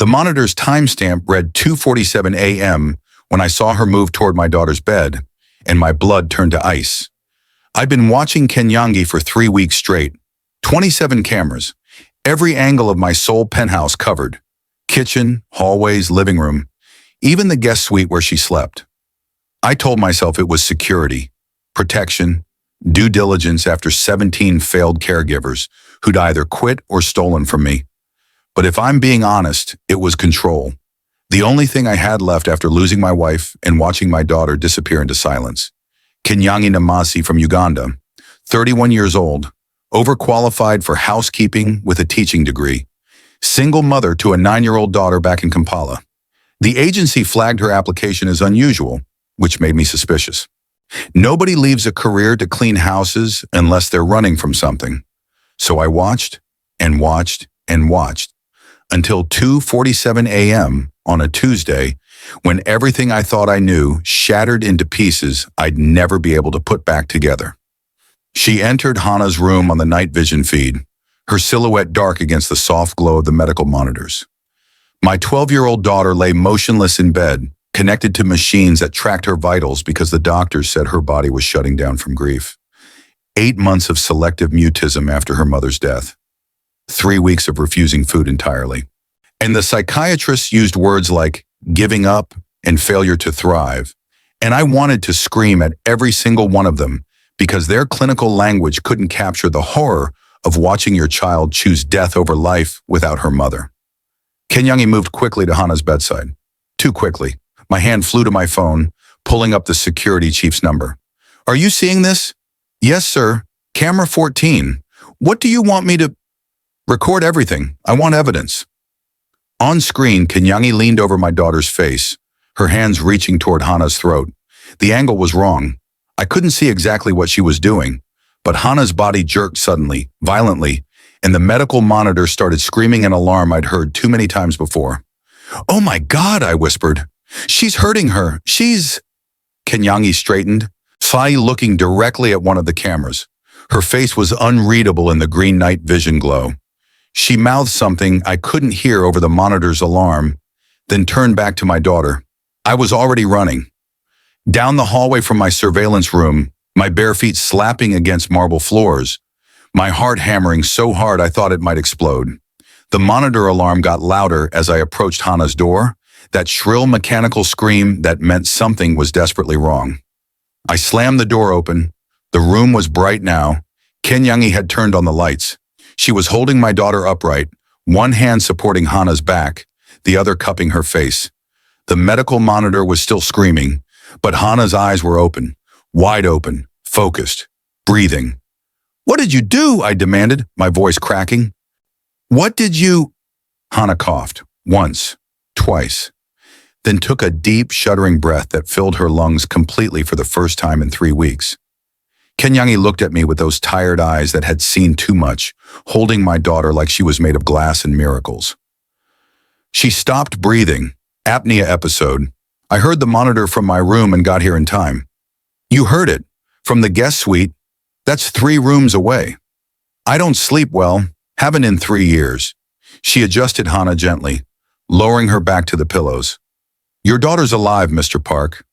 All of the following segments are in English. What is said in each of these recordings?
The monitor's timestamp read 2:47 a.m. when I saw her move toward my daughter's bed, and my blood turned to ice. I'd been watching Kenyangi for 3 weeks straight. 27 cameras, every angle of my Seoul penthouse covered. Kitchen, hallways, living room, even the guest suite where she slept. I told myself it was security, protection, due diligence after 17 failed caregivers who'd either quit or stolen from me. But if I'm being honest, it was control. The only thing I had left after losing my wife and watching my daughter disappear into silence. Kenyangi Namasi from Uganda, 31 years old, overqualified for housekeeping with a teaching degree, single mother to a 9-year-old daughter back in Kampala. The agency flagged her application as unusual, which made me suspicious. Nobody leaves a career to clean houses unless they're running from something. So I watched and watched and watched until 2:47 a.m. on a Tuesday, when everything I thought I knew shattered into pieces I'd never be able to put back together. She entered Hana's room on the night vision feed, her silhouette dark against the soft glow of the medical monitors. My 12-year-old daughter lay motionless in bed, connected to machines that tracked her vitals because the doctors said her body was shutting down from grief. 8 months of selective mutism after her mother's death. 3 weeks of refusing food entirely. And the psychiatrists used words like giving up and failure to thrive. And I wanted to scream at every single one of them because their clinical language couldn't capture the horror of watching your child choose death over life without her mother. Kenyangi moved quickly to Hana's bedside. Too quickly. My hand flew to my phone, pulling up the security chief's number. "Are you seeing this?" "Yes, sir. Camera 14. What do you want me to—" "Record everything. I want evidence." On screen, Kenyangi leaned over my daughter's face, her hands reaching toward Hana's throat. The angle was wrong. I couldn't see exactly what she was doing, but Hana's body jerked suddenly, violently, and the medical monitor started screaming an alarm I'd heard too many times before. "Oh my God," I whispered. "She's hurting her. She's—" Kenyangi straightened, slyly looking directly at one of the cameras. Her face was unreadable in the green night vision glow. She mouthed something I couldn't hear over the monitor's alarm, then turned back to my daughter. I was already running. Down the hallway from my surveillance room, my bare feet slapping against marble floors, my heart hammering so hard I thought it might explode. The monitor alarm got louder as I approached Hana's door, that shrill mechanical scream that meant something was desperately wrong. I slammed the door open. The room was bright now. Kenyangi had turned on the lights. She was holding my daughter upright, one hand supporting Hana's back, the other cupping her face. The medical monitor was still screaming, but Hana's eyes were open, wide open, focused, breathing. "What did you do?" I demanded, my voice cracking. "What did you—" Hana coughed, once, twice, then took a deep, shuddering breath that filled her lungs completely for the first time in 3 weeks. Kenyangi looked at me with those tired eyes that had seen too much, holding my daughter like she was made of glass and miracles. She stopped breathing. Apnea episode. I heard the monitor from my room and got here in time. "You heard it. From the guest suite. That's 3 rooms away." "I don't sleep well. Haven't in 3 years." She adjusted Hana gently, lowering her back to the pillows. "Your daughter's alive, Mr. Park.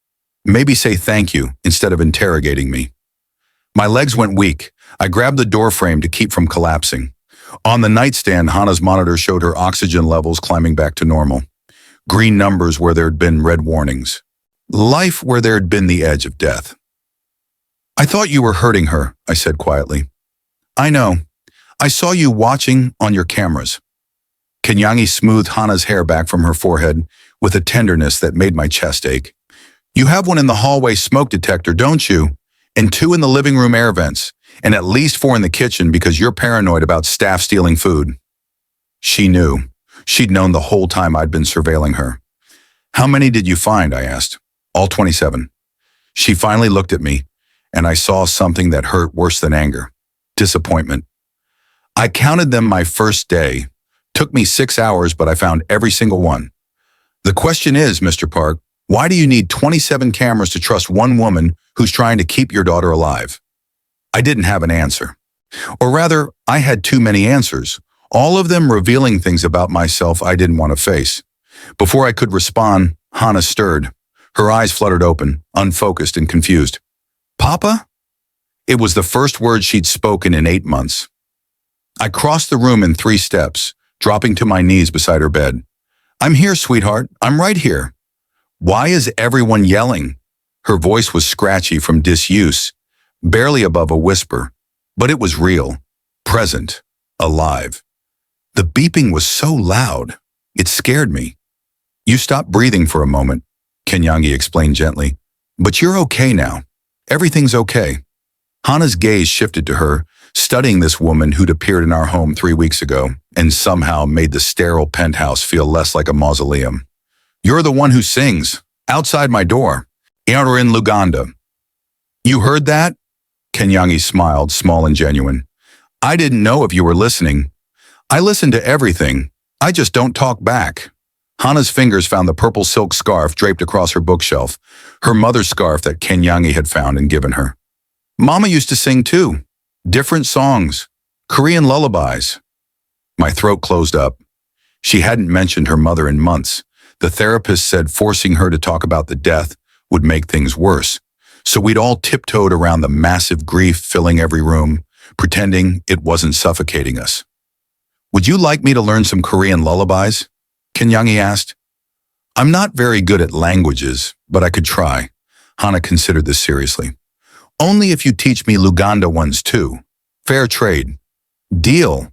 Maybe say thank you instead of interrogating me." My legs went weak. I grabbed the door frame to keep from collapsing. On the nightstand, Hana's monitor showed her oxygen levels climbing back to normal. Green numbers where there had been red warnings. Life where there had been the edge of death. "I thought you were hurting her," I said quietly. "I know. I saw you watching on your cameras." Kenyangi smoothed Hana's hair back from her forehead with a tenderness that made my chest ache. "You have one in the hallway smoke detector, don't you? And 2 in the living room air vents, and at least 4 in the kitchen because you're paranoid about staff stealing food." She knew. She'd known the whole time I'd been surveilling her. "How many did you find?" I asked. "All 27. She finally looked at me, and I saw something that hurt worse than anger. Disappointment. "I counted them my first day. Took me 6 hours, but I found every single one. The question is, Mr. Park, why do you need 27 cameras to trust one woman who's trying to keep your daughter alive?" I didn't have an answer. Or rather, I had too many answers, all of them revealing things about myself I didn't want to face. Before I could respond, Hannah stirred. Her eyes fluttered open, unfocused and confused. Papa? It was the first word she'd spoken in 8 months. I crossed the room in 3 steps, dropping to my knees beside her bed. I'm here, sweetheart. I'm right here. Why is everyone yelling? Her voice was scratchy from disuse, barely above a whisper, but it was real, present, alive. The beeping was so loud, it scared me. You stopped breathing for a moment, Kenyangi explained gently. But you're okay now. Everything's okay. Hannah's gaze shifted to her, studying this woman who'd appeared in our home 3 weeks ago and somehow made the sterile penthouse feel less like a mausoleum. You're the one who sings, outside my door. You're in Luganda. You heard that? Kenyangi smiled, small and genuine. I didn't know if you were listening. I listen to everything. I just don't talk back. Hannah's fingers found the purple silk scarf draped across her bookshelf, her mother's scarf that Kenyangi had found and given her. Mama used to sing too. Different songs. Korean lullabies. My throat closed up. She hadn't mentioned her mother in months. The therapist said forcing her to talk about the death would make things worse. So we'd all tiptoed around the massive grief filling every room, pretending it wasn't suffocating us. Would you like me to learn some Korean lullabies? Kenyangi asked. I'm not very good at languages, but I could try. Hannah considered this seriously. Only if you teach me Luganda ones too. Fair trade. Deal.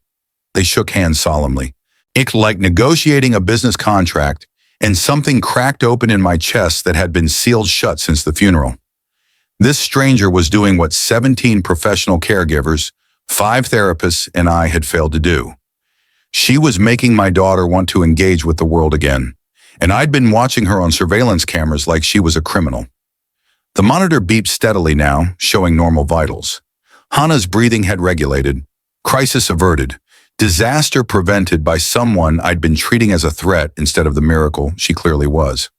They shook hands solemnly. It like negotiating a business contract, and something cracked open in my chest that had been sealed shut since the funeral. This stranger was doing what 17 professional caregivers, 5 therapists, and I had failed to do. She was making my daughter want to engage with the world again, and I'd been watching her on surveillance cameras like she was a criminal. The monitor beeped steadily now, showing normal vitals. Hannah's breathing had regulated, crisis averted, disaster prevented by someone I'd been treating as a threat instead of the miracle she clearly was.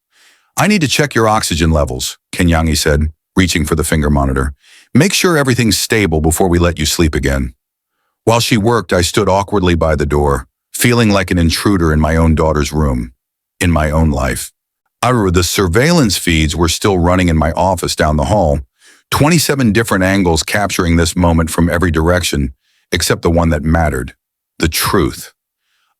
I need to check your oxygen levels, Kenyangi said, reaching for the finger monitor. Make sure everything's stable before we let you sleep again. While she worked, I stood awkwardly by the door, feeling like an intruder in my own daughter's room, in my own life. The surveillance feeds were still running in my office down the hall, 27 different angles capturing this moment from every direction, except the one that mattered, the truth.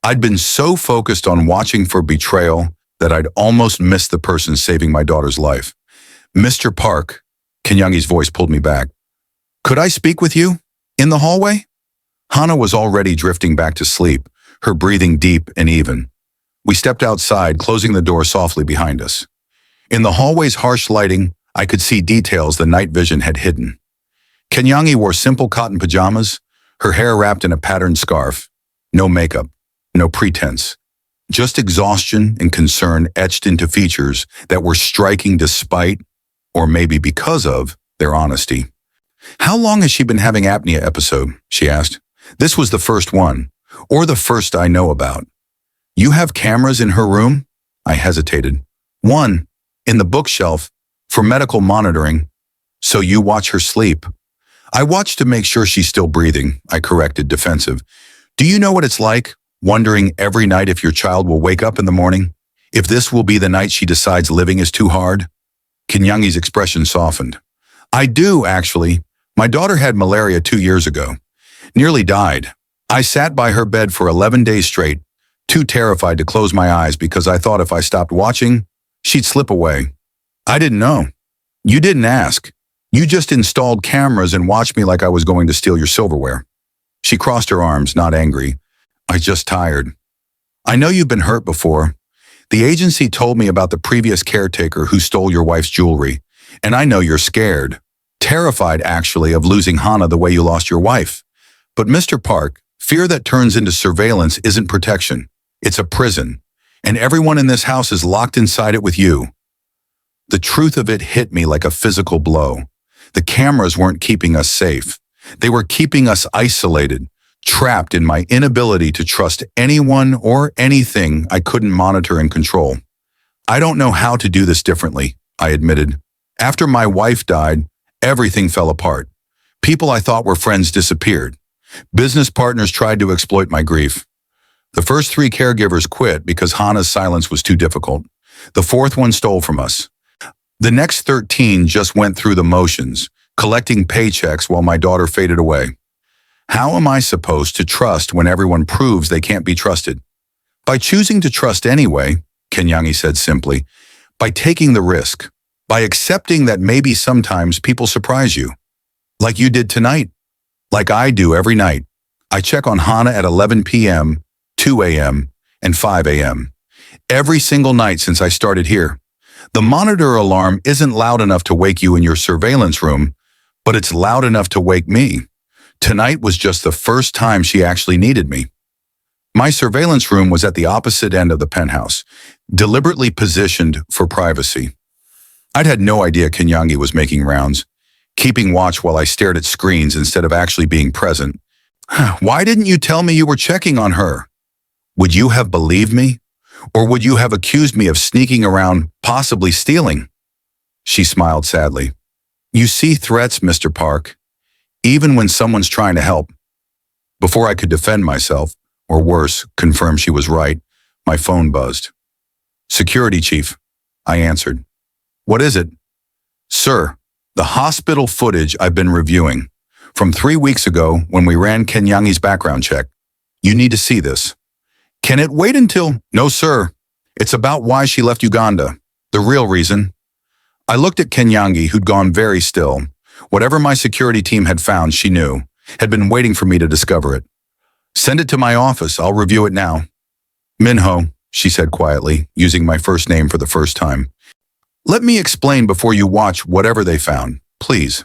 I'd been so focused on watching for betrayal that I'd almost missed the person saving my daughter's life. Mr. Park, Kenyangi's voice pulled me back. Could I speak with you? In the hallway? Hannah was already drifting back to sleep, her breathing deep and even. We stepped outside, closing the door softly behind us. In the hallway's harsh lighting, I could see details the night vision had hidden. Kenyangi wore simple cotton pajamas, her hair wrapped in a patterned scarf. No makeup, no pretense. Just exhaustion and concern etched into features that were striking despite, or maybe because of, their honesty. How long has she been having apnea episode? She asked. This was the first one, or the first I know about. You have cameras in her room? I hesitated. One, in the bookshelf, for medical monitoring. So you watch her sleep. I watch to make sure she's still breathing, I corrected, defensive. Do you know what it's like, wondering every night if your child will wake up in the morning? If this will be the night she decides living is too hard? Kenyangi's expression softened. I do, actually. My daughter had malaria 2 years ago. Nearly died. I sat by her bed for 11 days straight, too terrified to close my eyes because I thought if I stopped watching, she'd slip away. I didn't know. You didn't ask. You just installed cameras and watched me like I was going to steal your silverware. She crossed her arms, not angry. I just tired. I know you've been hurt before. The agency told me about the previous caretaker who stole your wife's jewelry, and I know you're scared. Terrified, actually, of losing Hannah the way you lost your wife. But Mr. Park, fear that turns into surveillance isn't protection. It's a prison, and everyone in this house is locked inside it with you. The truth of it hit me like a physical blow. The cameras weren't keeping us safe. They were keeping us isolated, trapped in my inability to trust anyone or anything I couldn't monitor and control. I don't know how to do this differently, I admitted. After my wife died, everything fell apart. People I thought were friends disappeared. Business partners tried to exploit my grief. The first 3 caregivers quit because Hannah's silence was too difficult. The 4th one stole from us. The next 13 just went through the motions, collecting paychecks while my daughter faded away. How am I supposed to trust when everyone proves they can't be trusted? By choosing to trust anyway, Kenyangi said simply, by taking the risk, by accepting that maybe sometimes people surprise you. Like you did tonight, like I do every night. I check on Hannah at 11 p.m., 2 a.m., and 5 a.m. every single night since I started here. The monitor alarm isn't loud enough to wake you in your surveillance room, but it's loud enough to wake me. Tonight was just the first time she actually needed me. My surveillance room was at the opposite end of the penthouse, deliberately positioned for privacy. I'd had no idea Kenyangi was making rounds, keeping watch while I stared at screens instead of actually being present. Why didn't you tell me you were checking on her? Would you have believed me? Or would you have accused me of sneaking around, possibly stealing? She smiled sadly. You see threats, Mr. Park, even when someone's trying to help. Before I could defend myself, or worse, confirm she was right, my phone buzzed. Security chief, I answered. What is it? Sir, the hospital footage I've been reviewing, from 3 weeks ago when we ran Kenyangi's background check. You need to see this. Can it wait until? No, sir. It's about why she left Uganda. The real reason. I looked at Kenyangi, who'd gone very still. Whatever my security team had found, she knew, had been waiting for me to discover it. Send it to my office. I'll review it now. Minho, she said quietly, using my first name for the first time. Let me explain before you watch whatever they found, please.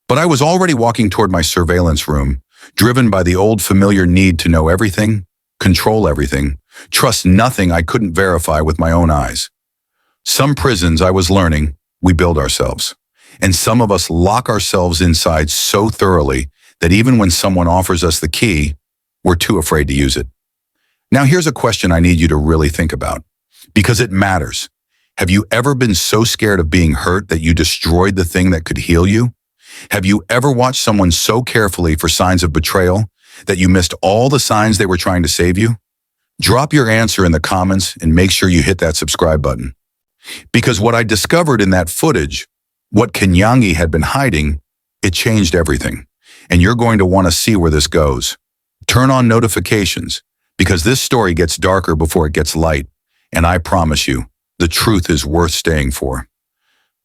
But I was already walking toward my surveillance room, driven by the old familiar need to know everything, control everything, trust nothing I couldn't verify with my own eyes. Some prisons, I was learning, we build ourselves. And some of us lock ourselves inside so thoroughly that even when someone offers us the key, we're too afraid to use it. Now here's a question I need you to really think about, because it matters. Have you ever been so scared of being hurt that you destroyed the thing that could heal you? Have you ever watched someone so carefully for signs of betrayal that you missed all the signs they were trying to save you? Drop your answer in the comments and make sure you hit that subscribe button. Because what I discovered in that footage, what Kenyangi had been hiding, it changed everything. And you're going to want to see where this goes. Turn on notifications, because this story gets darker before it gets light. And I promise you, the truth is worth staying for.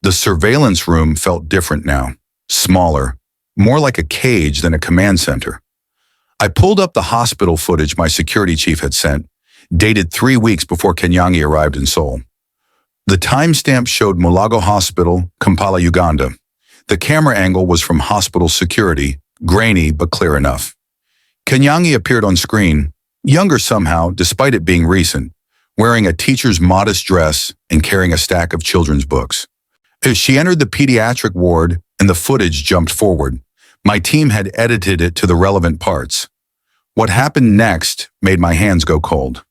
The surveillance room felt different now, smaller, more like a cage than a command center. I pulled up the hospital footage my security chief had sent, dated 3 weeks before Kenyangi arrived in Seoul. The timestamp showed Mulago Hospital, Kampala, Uganda. The camera angle was from hospital security, grainy but clear enough. Kenyangi appeared on screen, younger somehow despite it being recent, wearing a teacher's modest dress and carrying a stack of children's books. As she entered the pediatric ward and the footage jumped forward, my team had edited it to the relevant parts. What happened next made my hands go cold.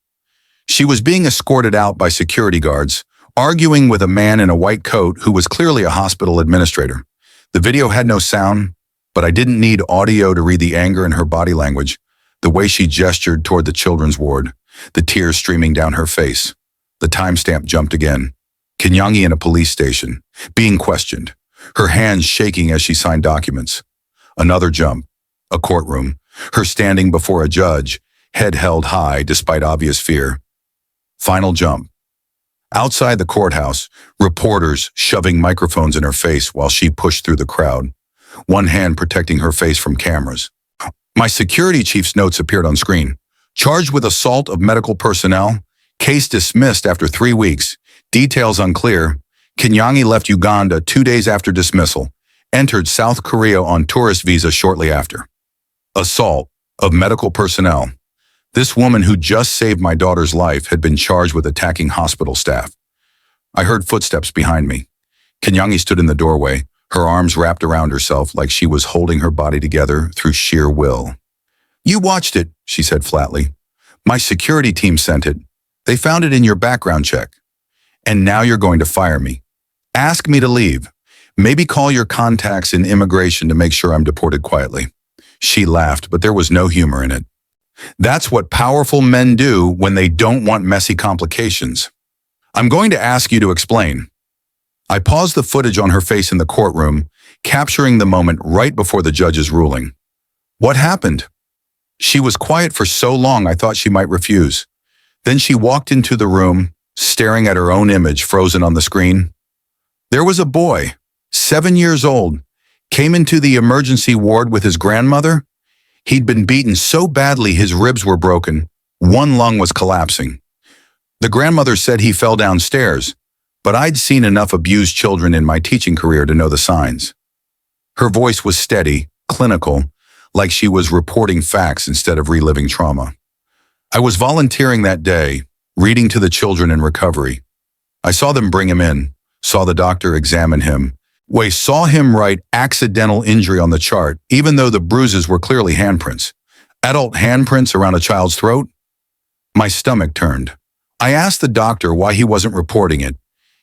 She was being escorted out by security guards, arguing with a man in a white coat who was clearly a hospital administrator. The video had no sound, but I didn't need audio to read the anger in her body language, the way she gestured toward the children's ward, the tears streaming down her face. The timestamp jumped again. Kenyangi in a police station, being questioned, her hands shaking as she signed documents. Another jump, a courtroom, her standing before a judge, head held high despite obvious fear. Final jump. Outside the courthouse, reporters shoving microphones in her face while she pushed through the crowd, one hand protecting her face from cameras. My security chief's notes appeared on screen. Charged with assault of medical personnel, case dismissed after 3 weeks, details unclear. Kenyangi left Uganda 2 days after dismissal, entered South Korea on tourist visa shortly after. Assault of medical personnel. This woman who just saved my daughter's life had been charged with attacking hospital staff. I heard footsteps behind me. Kenyangi stood in the doorway, her arms wrapped around herself like she was holding her body together through sheer will. You watched it, she said flatly. My security team sent it. They found it in your background check. And now you're going to fire me. Ask me to leave. Maybe call your contacts in immigration to make sure I'm deported quietly. She laughed, but there was no humor in it. That's what powerful men do when they don't want messy complications. I'm going to ask you to explain. I paused the footage on her face in the courtroom, capturing the moment right before the judge's ruling. What happened? She was quiet for so long I thought she might refuse. Then she walked into the room, staring at her own image frozen on the screen. There was a boy, 7 years old, came into the emergency ward with his grandmother. He'd been beaten so badly his ribs were broken, one lung was collapsing. The grandmother said he fell downstairs, but I'd seen enough abused children in my teaching career to know the signs. Her voice was steady, clinical, like she was reporting facts instead of reliving trauma. I was volunteering that day, reading to the children in recovery. I saw them bring him in, saw the doctor examine him. Saw him write accidental injury on the chart, even though the bruises were clearly handprints. Adult handprints around a child's throat? My stomach turned. I asked the doctor why he wasn't reporting it.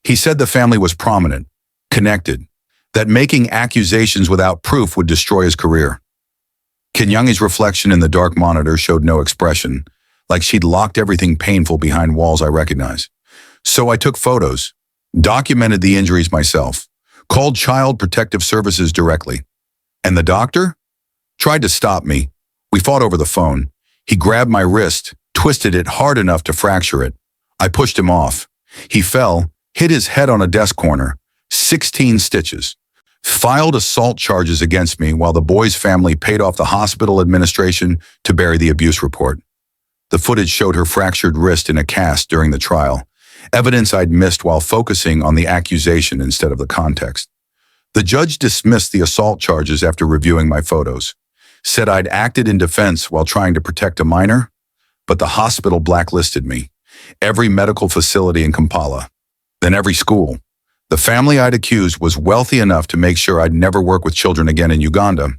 He said the family was prominent, connected, that making accusations without proof would destroy his career. Kenyangi's reflection in the dark monitor showed no expression, like she'd locked everything painful behind walls I recognize. So I took photos, documented the injuries myself, called Child Protective Services directly. And the doctor? Tried to stop me. We fought over the phone. He grabbed my wrist, twisted it hard enough to fracture it. I pushed him off. He fell, hit his head on a desk corner, 16 stitches. Filed assault charges against me while the boy's family paid off the hospital administration to bury the abuse report. The footage showed her fractured wrist in a cast during the trial, evidence I'd missed while focusing on the accusation instead of the context. The judge dismissed the assault charges after reviewing my photos, said I'd acted in defense while trying to protect a minor, but the hospital blacklisted me, every medical facility in Kampala, then every school. The family I'd accused was wealthy enough to make sure I'd never work with children again in Uganda.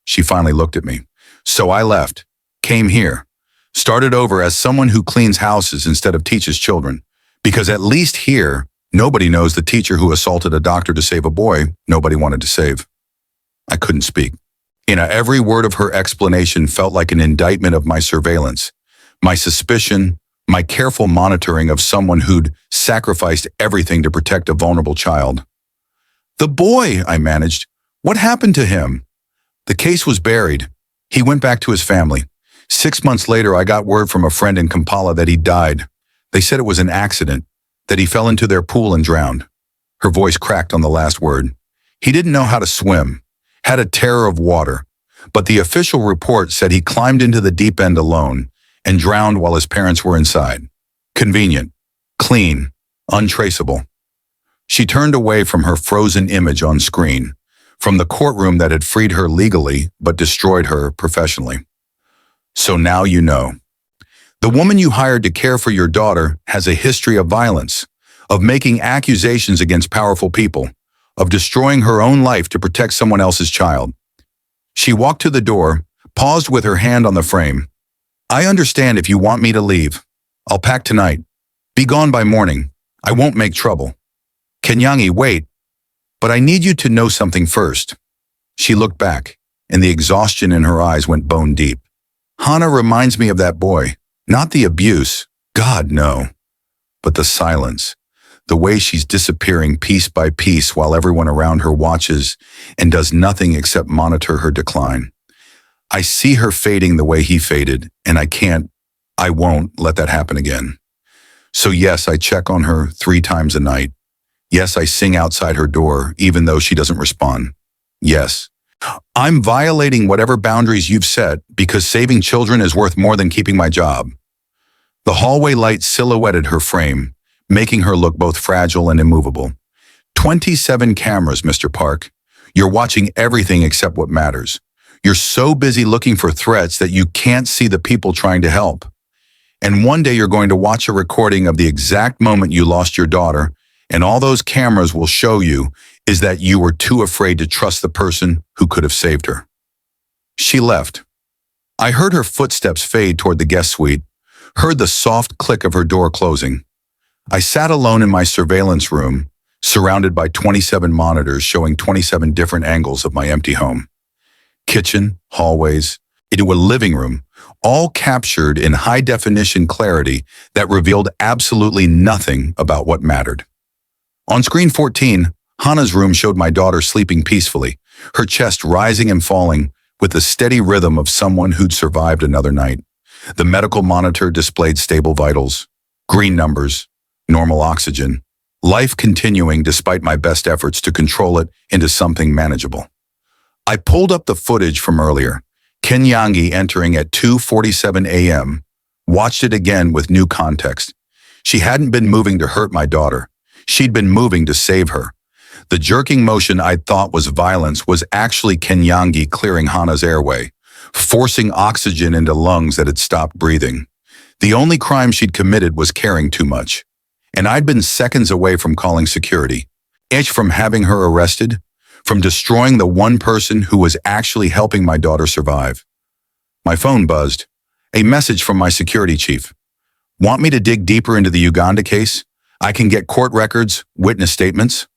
She finally looked at me. So I left, came here, started over as someone who cleans houses instead of teaches children, because at least here, nobody knows the teacher who assaulted a doctor to save a boy nobody wanted to save. I couldn't speak. Every word of her explanation felt like an indictment of my surveillance, my suspicion, my careful monitoring of someone who'd sacrificed everything to protect a vulnerable child. The boy, I managed. What happened to him? The case was buried. He went back to his family. 6 months later, I got word from a friend in Kampala that he died. They said it was an accident, that he fell into their pool and drowned. Her voice cracked on the last word. He didn't know how to swim, had a terror of water, but the official report said he climbed into the deep end alone and drowned while his parents were inside. Convenient, clean, untraceable. She turned away from her frozen image on screen, from the courtroom that had freed her legally but destroyed her professionally. So now you know. The woman you hired to care for your daughter has a history of violence, of making accusations against powerful people, of destroying her own life to protect someone else's child. She walked to the door, paused with her hand on the frame. I understand if you want me to leave. I'll pack tonight. Be gone by morning. I won't make trouble. Kenyangi, wait. But I need you to know something first. She looked back, and the exhaustion in her eyes went bone deep. Hana reminds me of that boy. Not the abuse. God, no. But the silence. The way she's disappearing piece by piece while everyone around her watches and does nothing except monitor her decline. I see her fading the way he faded, and I won't let that happen again. So yes, I check on her 3 times a night. Yes, I sing outside her door, even though she doesn't respond. Yes, I'm violating whatever boundaries you've set because saving children is worth more than keeping my job. The hallway light silhouetted her frame, making her look both fragile and immovable. 27 cameras, Mr. Park. You're watching everything except what matters. You're so busy looking for threats that you can't see the people trying to help. And one day you're going to watch a recording of the exact moment you lost your daughter, and all those cameras will show you is that you were too afraid to trust the person who could have saved her. She left. I heard her footsteps fade toward the guest suite, heard the soft click of her door closing. I sat alone in my surveillance room, surrounded by 27 monitors showing 27 different angles of my empty home. kitchen, hallways, into a living room, all captured in high-definition clarity that revealed absolutely nothing about what mattered. On screen 14, Hannah's room showed my daughter sleeping peacefully, her chest rising and falling with the steady rhythm of someone who'd survived another night. The medical monitor displayed stable vitals, green numbers, normal oxygen, life continuing despite my best efforts to control it into something manageable. I pulled up the footage from earlier, Kenyangi entering at 2:47 a.m., watched it again with new context. She hadn't been moving to hurt my daughter. She'd been moving to save her. The jerking motion I'd thought was violence was actually Kenyangi clearing Hannah's airway, forcing oxygen into lungs that had stopped breathing. The only crime she'd committed was caring too much. And I'd been seconds away from calling security. From having her arrested, from destroying the one person who was actually helping my daughter survive. My phone buzzed. A message from my security chief. Want me to dig deeper into the Uganda case? I can get court records, witness statements.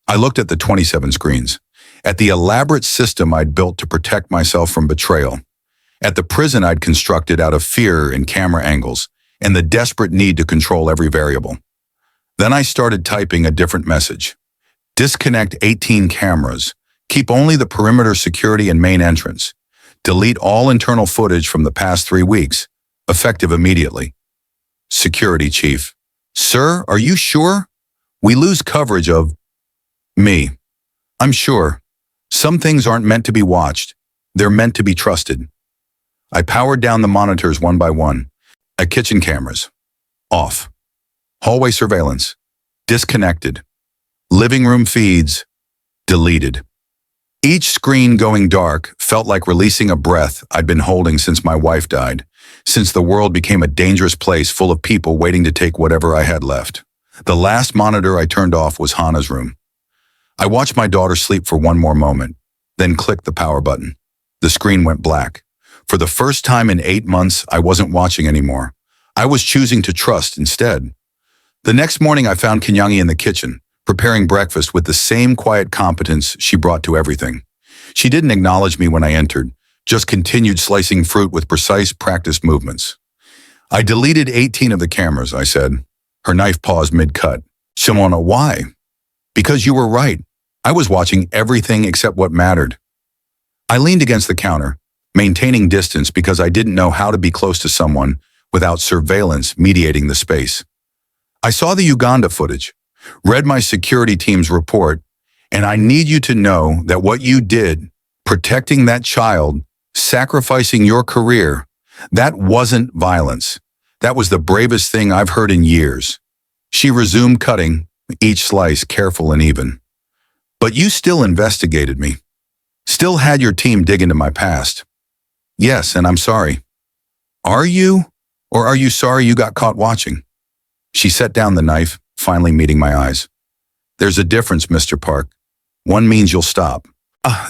I looked at the 27 screens, at the elaborate system I'd built to protect myself from betrayal, at the prison I'd constructed out of fear and camera angles, and the desperate need to control every variable. Then I started typing a different message. Disconnect 18 cameras. Keep only the perimeter security and main entrance. Delete all internal footage from the past 3 weeks. Effective immediately. Security chief. Sir, are you sure? We lose coverage of me. I'm sure. Some things aren't meant to be watched. They're meant to be trusted. I powered down the monitors one by one. Kitchen cameras. Off. Hallway surveillance. Disconnected. Living room feeds. Deleted. Each screen going dark felt like releasing a breath I'd been holding since my wife died, since the world became a dangerous place full of people waiting to take whatever I had left. The last monitor I turned off was Hannah's room. I watched my daughter sleep for one more moment, then clicked the power button. The screen went black. For the first time in 8 months, I wasn't watching anymore. I was choosing to trust instead. The next morning, I found Kenyangi in the kitchen, preparing breakfast with the same quiet competence she brought to everything. She didn't acknowledge me when I entered, just continued slicing fruit with precise, practiced movements. I deleted 18 of the cameras, I said. Her knife paused mid-cut. Shimona, why? Because you were right. I was watching everything except what mattered. I leaned against the counter, maintaining distance because I didn't know how to be close to someone without surveillance mediating the space. I saw the Uganda footage, read my security team's report, and I need you to know that what you did, protecting that child, sacrificing your career, that wasn't violence. That was the bravest thing I've heard in years. She resumed cutting, each slice careful and even. But you still investigated me. Still had your team dig into my past. Yes, and I'm sorry. Are you? Or are you sorry you got caught watching? She set down the knife, finally meeting my eyes. There's a difference, Mr. Park. One means you'll stop.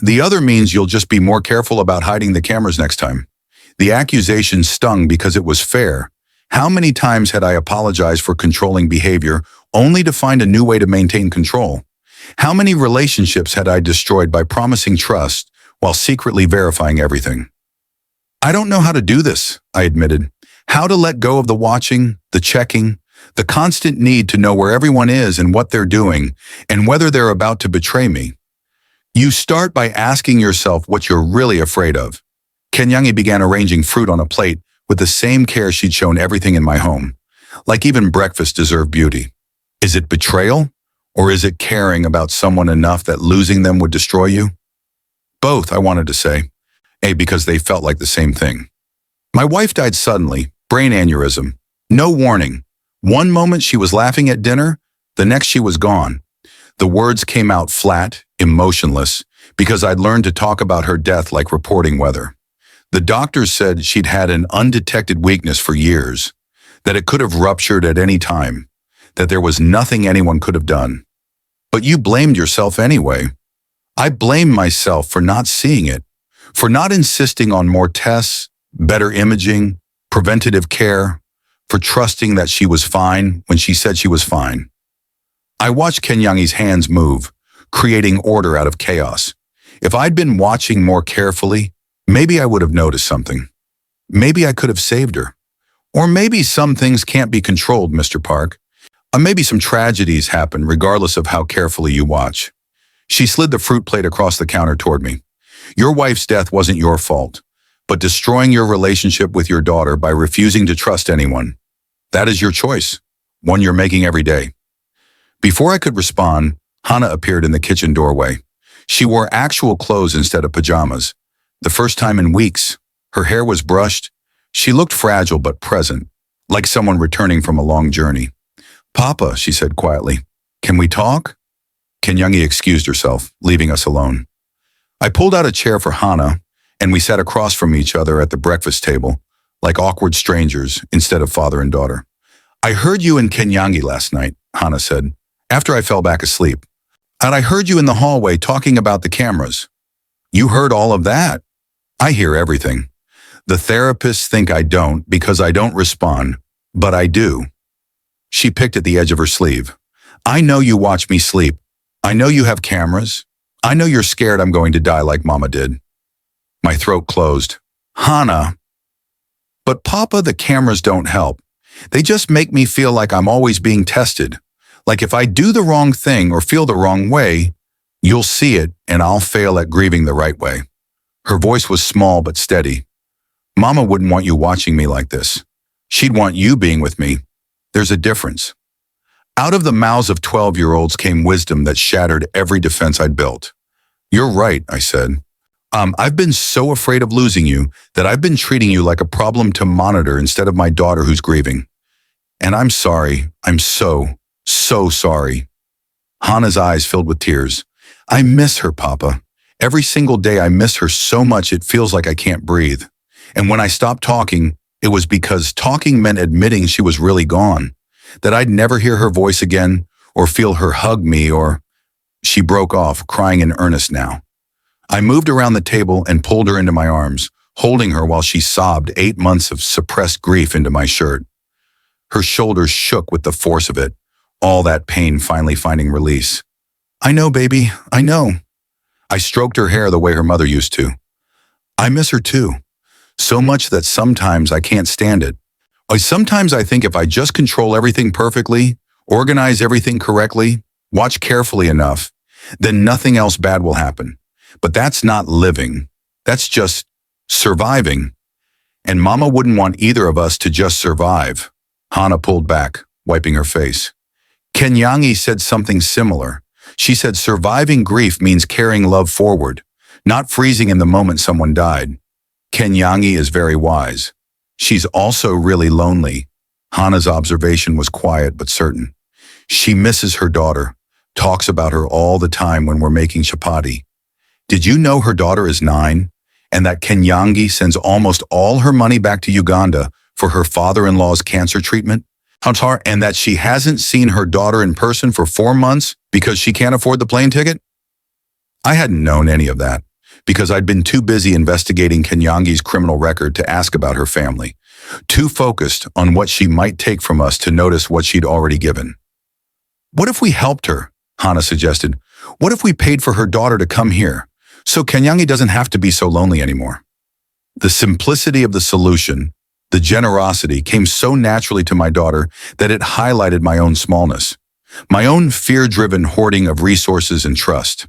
The other means you'll just be more careful about hiding the cameras next time. The accusation stung because it was fair. How many times had I apologized for controlling behavior only to find a new way to maintain control? How many relationships had I destroyed by promising trust while secretly verifying everything? I don't know how to do this, I admitted. How to let go of the watching, the checking, the constant need to know where everyone is and what they're doing, and whether they're about to betray me. You start by asking yourself what you're really afraid of. Kenyangi began arranging fruit on a plate with the same care she'd shown everything in my home. Like even breakfast deserved beauty. Is it betrayal? Or is it caring about someone enough that losing them would destroy you? Both, I wanted to say. Because they felt like the same thing. My wife died suddenly, brain aneurysm. No warning. One moment she was laughing at dinner, the next she was gone. The words came out flat, emotionless, because I'd learned to talk about her death like reporting weather. The doctors said she'd had an undetected weakness for years, that it could have ruptured at any time, that there was nothing anyone could have done. But you blamed yourself anyway. I blamed myself for not seeing it, for not insisting on more tests, better imaging, preventative care, for trusting that she was fine when she said she was fine. I watched Kenyangi's hands move, creating order out of chaos. If I'd been watching more carefully, maybe I would have noticed something. Maybe I could have saved her. Or maybe some things can't be controlled, Mr. Park. Maybe some tragedies happen regardless of how carefully you watch. She slid the fruit plate across the counter toward me. Your wife's death wasn't your fault, but destroying your relationship with your daughter by refusing to trust anyone, that is your choice, one you're making every day. Before I could respond, Hannah appeared in the kitchen doorway. She wore actual clothes instead of pajamas. The first time in weeks, her hair was brushed. She looked fragile but present, like someone returning from a long journey. Papa, she said quietly, can we talk? Kenyangi excused herself, leaving us alone. I pulled out a chair for Hannah, and we sat across from each other at the breakfast table, like awkward strangers instead of father and daughter. I heard you and Kenyangi last night, Hannah said, after I fell back asleep. And I heard you in the hallway talking about the cameras. You heard all of that? I hear everything. The therapists think I don't because I don't respond, but I do. She picked at the edge of her sleeve. I know you watch me sleep. I know you have cameras. I know you're scared I'm going to die like Mama did. My throat closed. Hannah. But Papa, the cameras don't help. They just make me feel like I'm always being tested. Like if I do the wrong thing or feel the wrong way, you'll see it and I'll fail at grieving the right way. Her voice was small but steady. Mama wouldn't want you watching me like this. She'd want you being with me. There's a difference. Out of the mouths of 12-year-olds came wisdom that shattered every defense I'd built. You're right, I said. I've been so afraid of losing you that I've been treating you like a problem to monitor instead of my daughter who's grieving. And I'm sorry. I'm so sorry. Hannah's eyes filled with tears. I miss her, Papa. Every single day I miss her so much it feels like I can't breathe. And when I stopped talking, it was because talking meant admitting she was really gone, that I'd never hear her voice again or feel her hug me or... She broke off, crying in earnest now. I moved around the table and pulled her into my arms, holding her while she sobbed 8 months of suppressed grief into my shirt. Her shoulders shook with the force of it, all that pain finally finding release. I know, baby, I know. I stroked her hair the way her mother used to. I miss her too, so much that sometimes I can't stand it. Sometimes I think if I just control everything perfectly, organize everything correctly, watch carefully enough, then nothing else bad will happen. But that's not living. That's just surviving. And Mama wouldn't want either of us to just survive. Hannah pulled back, wiping her face. Kenyangi said something similar. She said surviving grief means carrying love forward, not freezing in the moment someone died. Kenyangi is very wise. She's also really lonely. Hannah's observation was quiet but certain. She misses her daughter, talks about her all the time when we're making chapati. Did you know her daughter is 9 and that Kenyangi sends almost all her money back to Uganda for her father-in-law's cancer treatment? And that she hasn't seen her daughter in person for 4 months because she can't afford the plane ticket? I hadn't known any of that because I'd been too busy investigating Kenyangi's criminal record to ask about her family, too focused on what she might take from us to notice what she'd already given. What if we helped her? Hannah suggested. What if we paid for her daughter to come here, so Kenyangi doesn't have to be so lonely anymore? The simplicity of the solution, the generosity, came so naturally to my daughter that it highlighted my own smallness, my own fear-driven hoarding of resources and trust.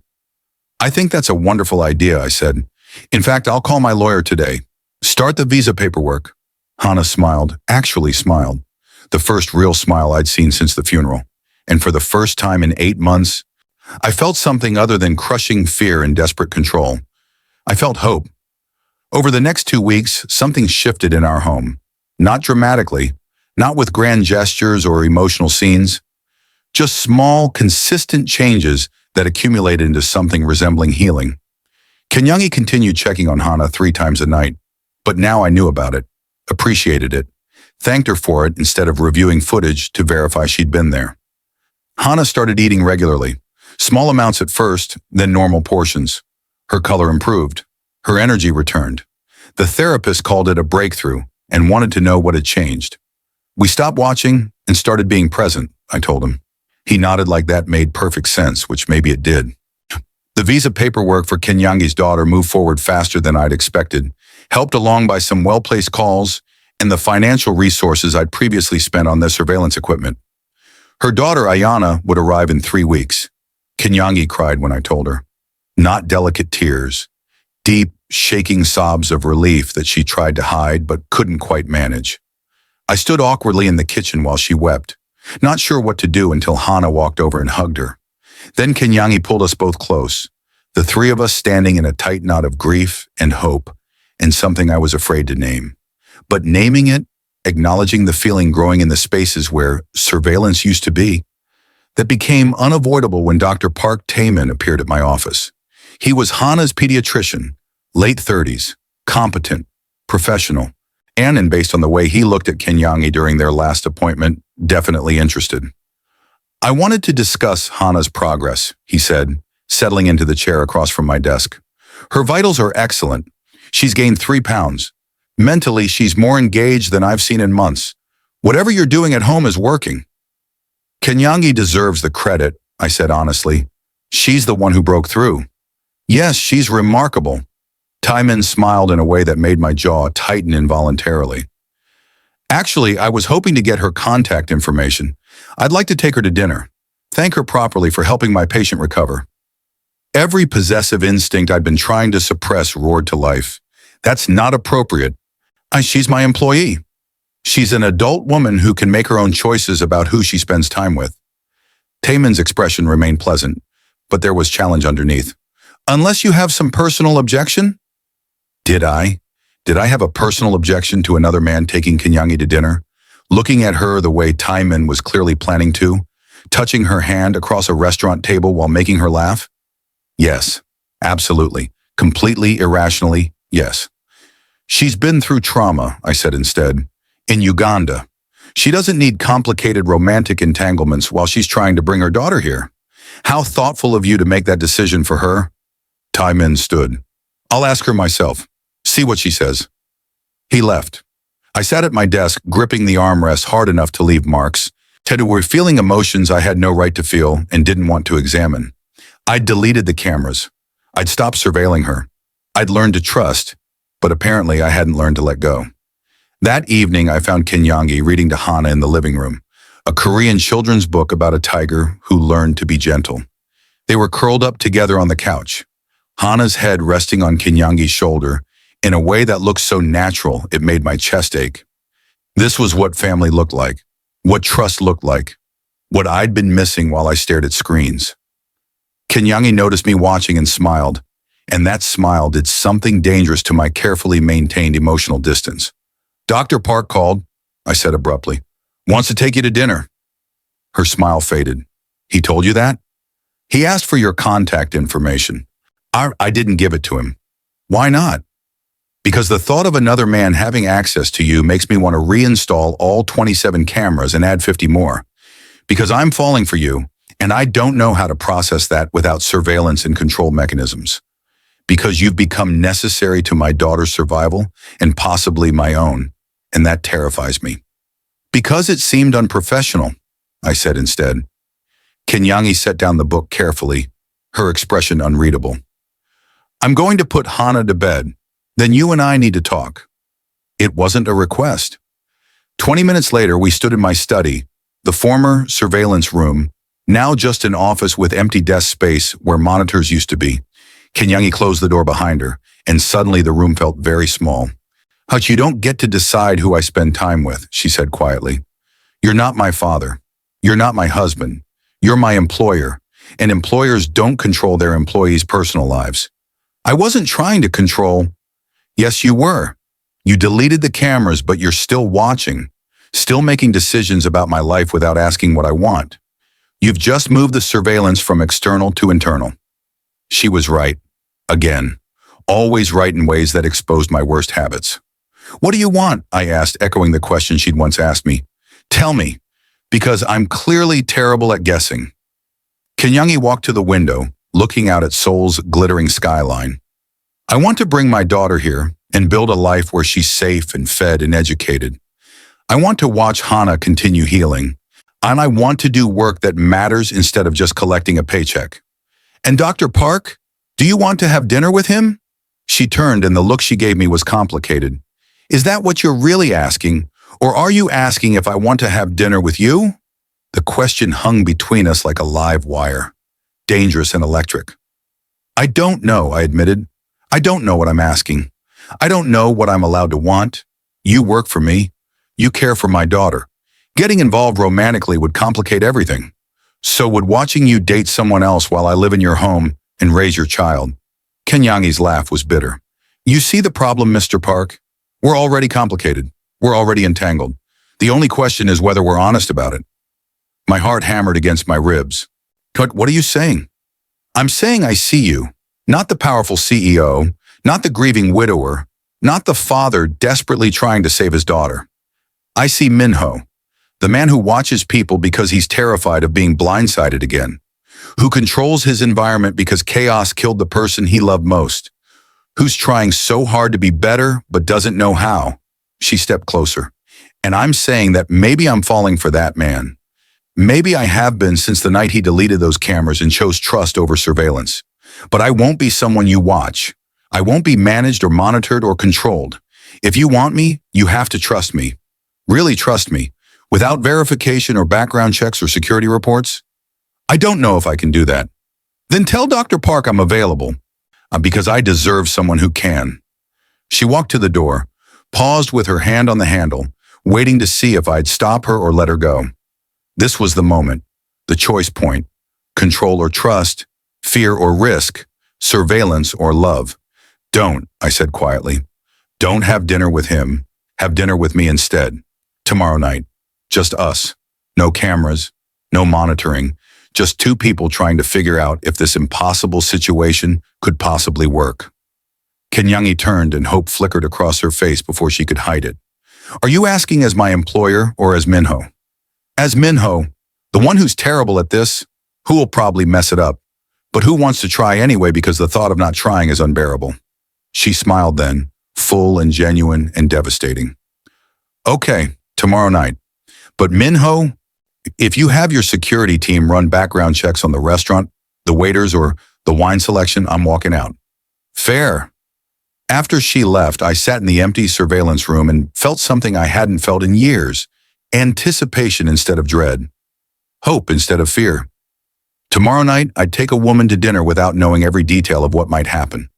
I think that's a wonderful idea, I said. In fact, I'll call my lawyer today. Start the visa paperwork. Hannah smiled, actually smiled, the first real smile I'd seen since the funeral. And for the first time in 8 months, I felt something other than crushing fear and desperate control. I felt hope. Over the next 2 weeks, something shifted in our home. Not dramatically, not with grand gestures or emotional scenes, just small, consistent changes that accumulated into something resembling healing. Kenyangi continued checking on Hannah 3 times a night, but now I knew about it, appreciated it, thanked her for it instead of reviewing footage to verify she'd been there. Hannah started eating regularly, small amounts at first, then normal portions. Her color improved. Her energy returned. The therapist called it a breakthrough and wanted to know what had changed. We stopped watching and started being present, I told him. He nodded like that made perfect sense, which maybe it did. The visa paperwork for Kenyangi's daughter moved forward faster than I'd expected, helped along by some well-placed calls and the financial resources I'd previously spent on their surveillance equipment. Her daughter, Ayana, would arrive in 3 weeks. Kenyangi cried when I told her. Not delicate tears, deep, shaking sobs of relief that she tried to hide but couldn't quite manage. I stood awkwardly in the kitchen while she wept, not sure what to do until Hana walked over and hugged her. Then Kenyangi pulled us both close, the three of us standing in a tight knot of grief and hope, and something I was afraid to name. But naming it, acknowledging the feeling growing in the spaces where surveillance used to be, that became unavoidable when Dr. Park Taemin appeared at my office. He was Hana's pediatrician, late 30s, competent, professional, and based on the way he looked at Kenyangi during their last appointment, definitely interested. I wanted to discuss Hana's progress, he said, settling into the chair across from my desk. Her vitals are excellent. She's gained 3 pounds. Mentally, she's more engaged than I've seen in months. Whatever you're doing at home is working. Kenyangi deserves the credit, I said honestly. She's the one who broke through. Yes, she's remarkable. Taemin smiled in a way that made my jaw tighten involuntarily. Actually, I was hoping to get her contact information. I'd like to take her to dinner. Thank her properly for helping my patient recover. Every possessive instinct I'd been trying to suppress roared to life. That's not appropriate. She's my employee. She's an adult woman who can make her own choices about who she spends time with. Taemin's expression remained pleasant, but there was challenge underneath. Unless you have some personal objection? Did I? Did I have a personal objection to another man taking Kenyangi to dinner? Looking at her the way Taemin was clearly planning to? Touching her hand across a restaurant table while making her laugh? Yes, absolutely. Completely irrationally, yes. She's been through trauma, I said instead. In Uganda. She doesn't need complicated romantic entanglements while she's trying to bring her daughter here. How thoughtful of you to make that decision for her. Taemin stood. I'll ask her myself. See what she says. He left. I sat at my desk, gripping the armrest hard enough to leave marks, to were feeling emotions I had no right to feel and didn't want to examine. I'd deleted the cameras. I'd stopped surveilling her. I'd learned to trust, but apparently I hadn't learned to let go. That evening, I found Kenyangi reading to Hana in the living room, a Korean children's book about a tiger who learned to be gentle. They were curled up together on the couch, Hana's head resting on Kenyangi's shoulder in a way that looked so natural it made my chest ache. This was what family looked like, what trust looked like, what I'd been missing while I stared at screens. Kenyangi noticed me watching and smiled, and that smile did something dangerous to my carefully maintained emotional distance. Dr. Park called, I said abruptly. Wants to take you to dinner. Her smile faded. He told you that? He asked for your contact information. I didn't give it to him. Why not? Because the thought of another man having access to you makes me want to reinstall all 27 cameras and add 50 more. Because I'm falling for you, and I don't know how to process that without surveillance and control mechanisms. Because you've become necessary to my daughter's survival and possibly my own, and that terrifies me. Because it seemed unprofessional, I said instead. Kenyangi set down the book carefully, her expression unreadable. I'm going to put Hana to bed. Then you and I need to talk. It wasn't a request. 20 minutes later, we stood in my study, the former surveillance room, now just an office with empty desk space where monitors used to be. Kenyangi closed the door behind her, and suddenly the room felt very small. Hutch, you don't get to decide who I spend time with, she said quietly. You're not my father. You're not my husband. You're my employer, and employers don't control their employees' personal lives. I wasn't trying to control. Yes, you were. You deleted the cameras, but you're still watching, still making decisions about my life without asking what I want. You've just moved the surveillance from external to internal. She was right. Again. Always right in ways that exposed my worst habits. What do you want? I asked, echoing the question she'd once asked me. Tell me, because I'm clearly terrible at guessing. Kenyangi walked to the window, looking out at Seoul's glittering skyline. I want to bring my daughter here and build a life where she's safe and fed and educated. I want to watch Hana continue healing, and I want to do work that matters instead of just collecting a paycheck. And Dr. Park, Do you want to have dinner with him? She turned and the look she gave me was complicated. Is that what you're really asking? Or are you asking if I want to have dinner with you? The question hung between us like a live wire, dangerous and electric. I don't know, I admitted. I don't know what I'm asking. I don't know what I'm allowed to want. You work for me. You care for my daughter. Getting involved romantically would complicate everything. So would watching you date someone else while I live in your home and raise your child. Kenyangi's laugh was bitter. You see the problem, Mr. Park? We're already complicated. We're already entangled. The only question is whether we're honest about it. My heart hammered against my ribs. What are you saying? I'm saying I see you, not the powerful CEO, not the grieving widower, not the father desperately trying to save his daughter. I see Minho, the man who watches people because he's terrified of being blindsided again, who controls his environment because chaos killed the person he loved most, who's trying so hard to be better but doesn't know how. She stepped closer. And I'm saying that maybe I'm falling for that man. Maybe I have been since the night he deleted those cameras and chose trust over surveillance. But I won't be someone you watch. I won't be managed or monitored or controlled. If you want me, you have to trust me. Really trust me. Without verification or background checks or security reports? I don't know if I can do that. Then tell Dr. Park I'm available. Because I deserve someone who can. She walked to the door, paused with her hand on the handle, waiting to see if I'd stop her or let her go. This was the moment, the choice point. Control or trust, fear or risk, surveillance or love. Don't, I said quietly. Don't have dinner with him. Have dinner with me instead. Tomorrow night. Just us. No cameras. No monitoring. Just two people trying to figure out if this impossible situation could possibly work. Kenyangi turned and hope flickered across her face before she could hide it. Are you asking as my employer or as Minho? As Minho, the one who's terrible at this, who will probably mess it up, but who wants to try anyway because the thought of not trying is unbearable. She smiled then, full and genuine and devastating. Okay, tomorrow night. But Minho, if you have your security team run background checks on the restaurant, the waiters, or the wine selection, I'm walking out. Fair. After she left, I sat in the empty surveillance room and felt something I hadn't felt in years. Anticipation instead of dread. Hope instead of fear. Tomorrow night, I'd take a woman to dinner without knowing every detail of what might happen,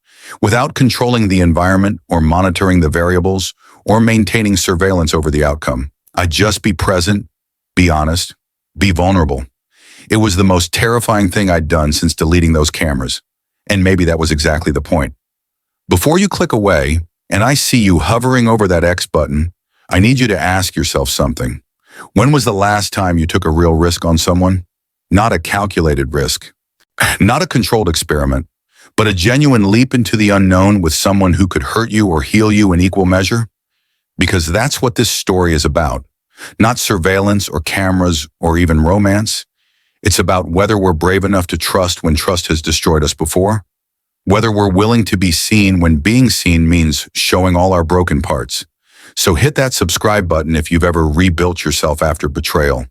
without controlling the environment or monitoring the variables or maintaining surveillance over the outcome. I'd just be present, be honest, be vulnerable. It was the most terrifying thing I'd done since deleting those cameras, and maybe that was exactly the point. Before you click away, and I see you hovering over that X button, I need you to ask yourself something. When was the last time you took a real risk on someone? Not a calculated risk, not a controlled experiment, but a genuine leap into the unknown with someone who could hurt you or heal you in equal measure? Because that's what this story is about. Not surveillance or cameras or even romance. It's about whether we're brave enough to trust when trust has destroyed us before. Whether we're willing to be seen when being seen means showing all our broken parts. So hit that subscribe button if you've ever rebuilt yourself after betrayal.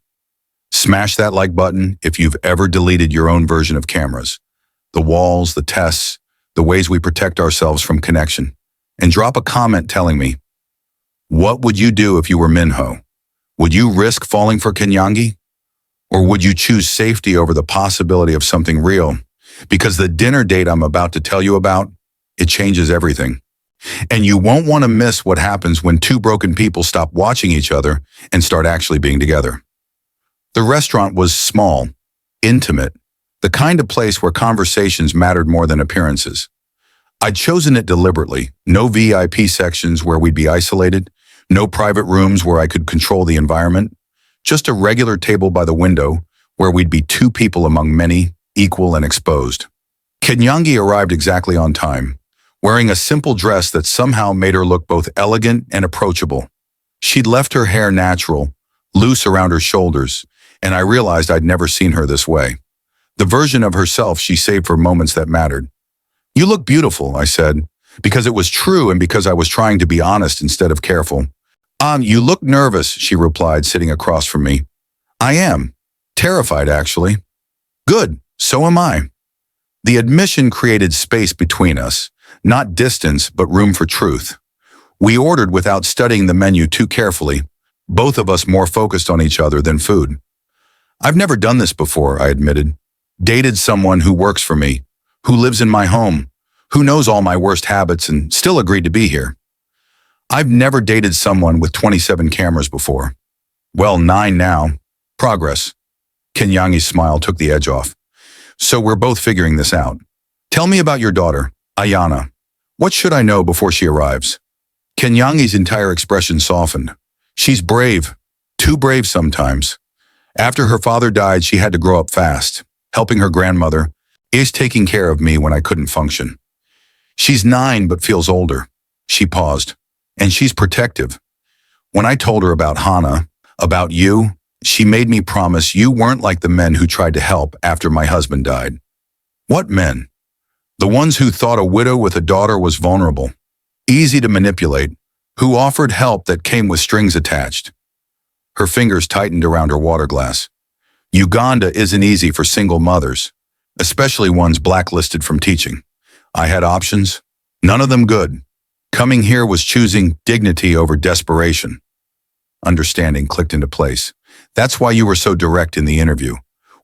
Smash that like button if you've ever deleted your own version of cameras. The walls, the tests, the ways we protect ourselves from connection. And drop a comment telling me, what would you do if you were Minho? Would you risk falling for Kenyangi? Or would you choose safety over the possibility of something real? Because the dinner date I'm about to tell you about, it changes everything. And you won't want to miss what happens when two broken people stop watching each other and start actually being together. The restaurant was small, intimate, the kind of place where conversations mattered more than appearances. I'd chosen it deliberately, no VIP sections where we'd be isolated, no private rooms where I could control the environment, just a regular table by the window where we'd be two people among many, equal and exposed. Kenyangi arrived exactly on time, wearing a simple dress that somehow made her look both elegant and approachable. She'd left her hair natural, loose around her shoulders, and I realized I'd never seen her this way. The version of herself she saved for moments that mattered. You look beautiful, I said, because it was true and because I was trying to be honest instead of careful. You look nervous, she replied, sitting across from me. I am. Terrified, actually. Good, so am I. The admission created space between us, not distance, but room for truth. We ordered without studying the menu too carefully, both of us more focused on each other than food. I've never done this before, I admitted. Dated someone who works for me, who lives in my home, who knows all my worst habits and still agreed to be here. I've never dated someone with 27 cameras before. Well, 9 now. Progress. Kenyangi's smile took the edge off. So we're both figuring this out. Tell me about your daughter, Ayana. What should I know before she arrives? Kenyangi's entire expression softened. She's brave. Too brave sometimes. After her father died, she had to grow up fast, helping her grandmother, is taking care of me when I couldn't function. She's 9 but feels older. She paused. And she's protective. When I told her about Hana, about you, she made me promise you weren't like the men who tried to help after my husband died. What men? The ones who thought a widow with a daughter was vulnerable, easy to manipulate, who offered help that came with strings attached. Her fingers tightened around her water glass. Uganda isn't easy for single mothers, especially ones blacklisted from teaching. I had options, none of them good. Coming here was choosing dignity over desperation. Understanding clicked into place. That's why you were so direct in the interview.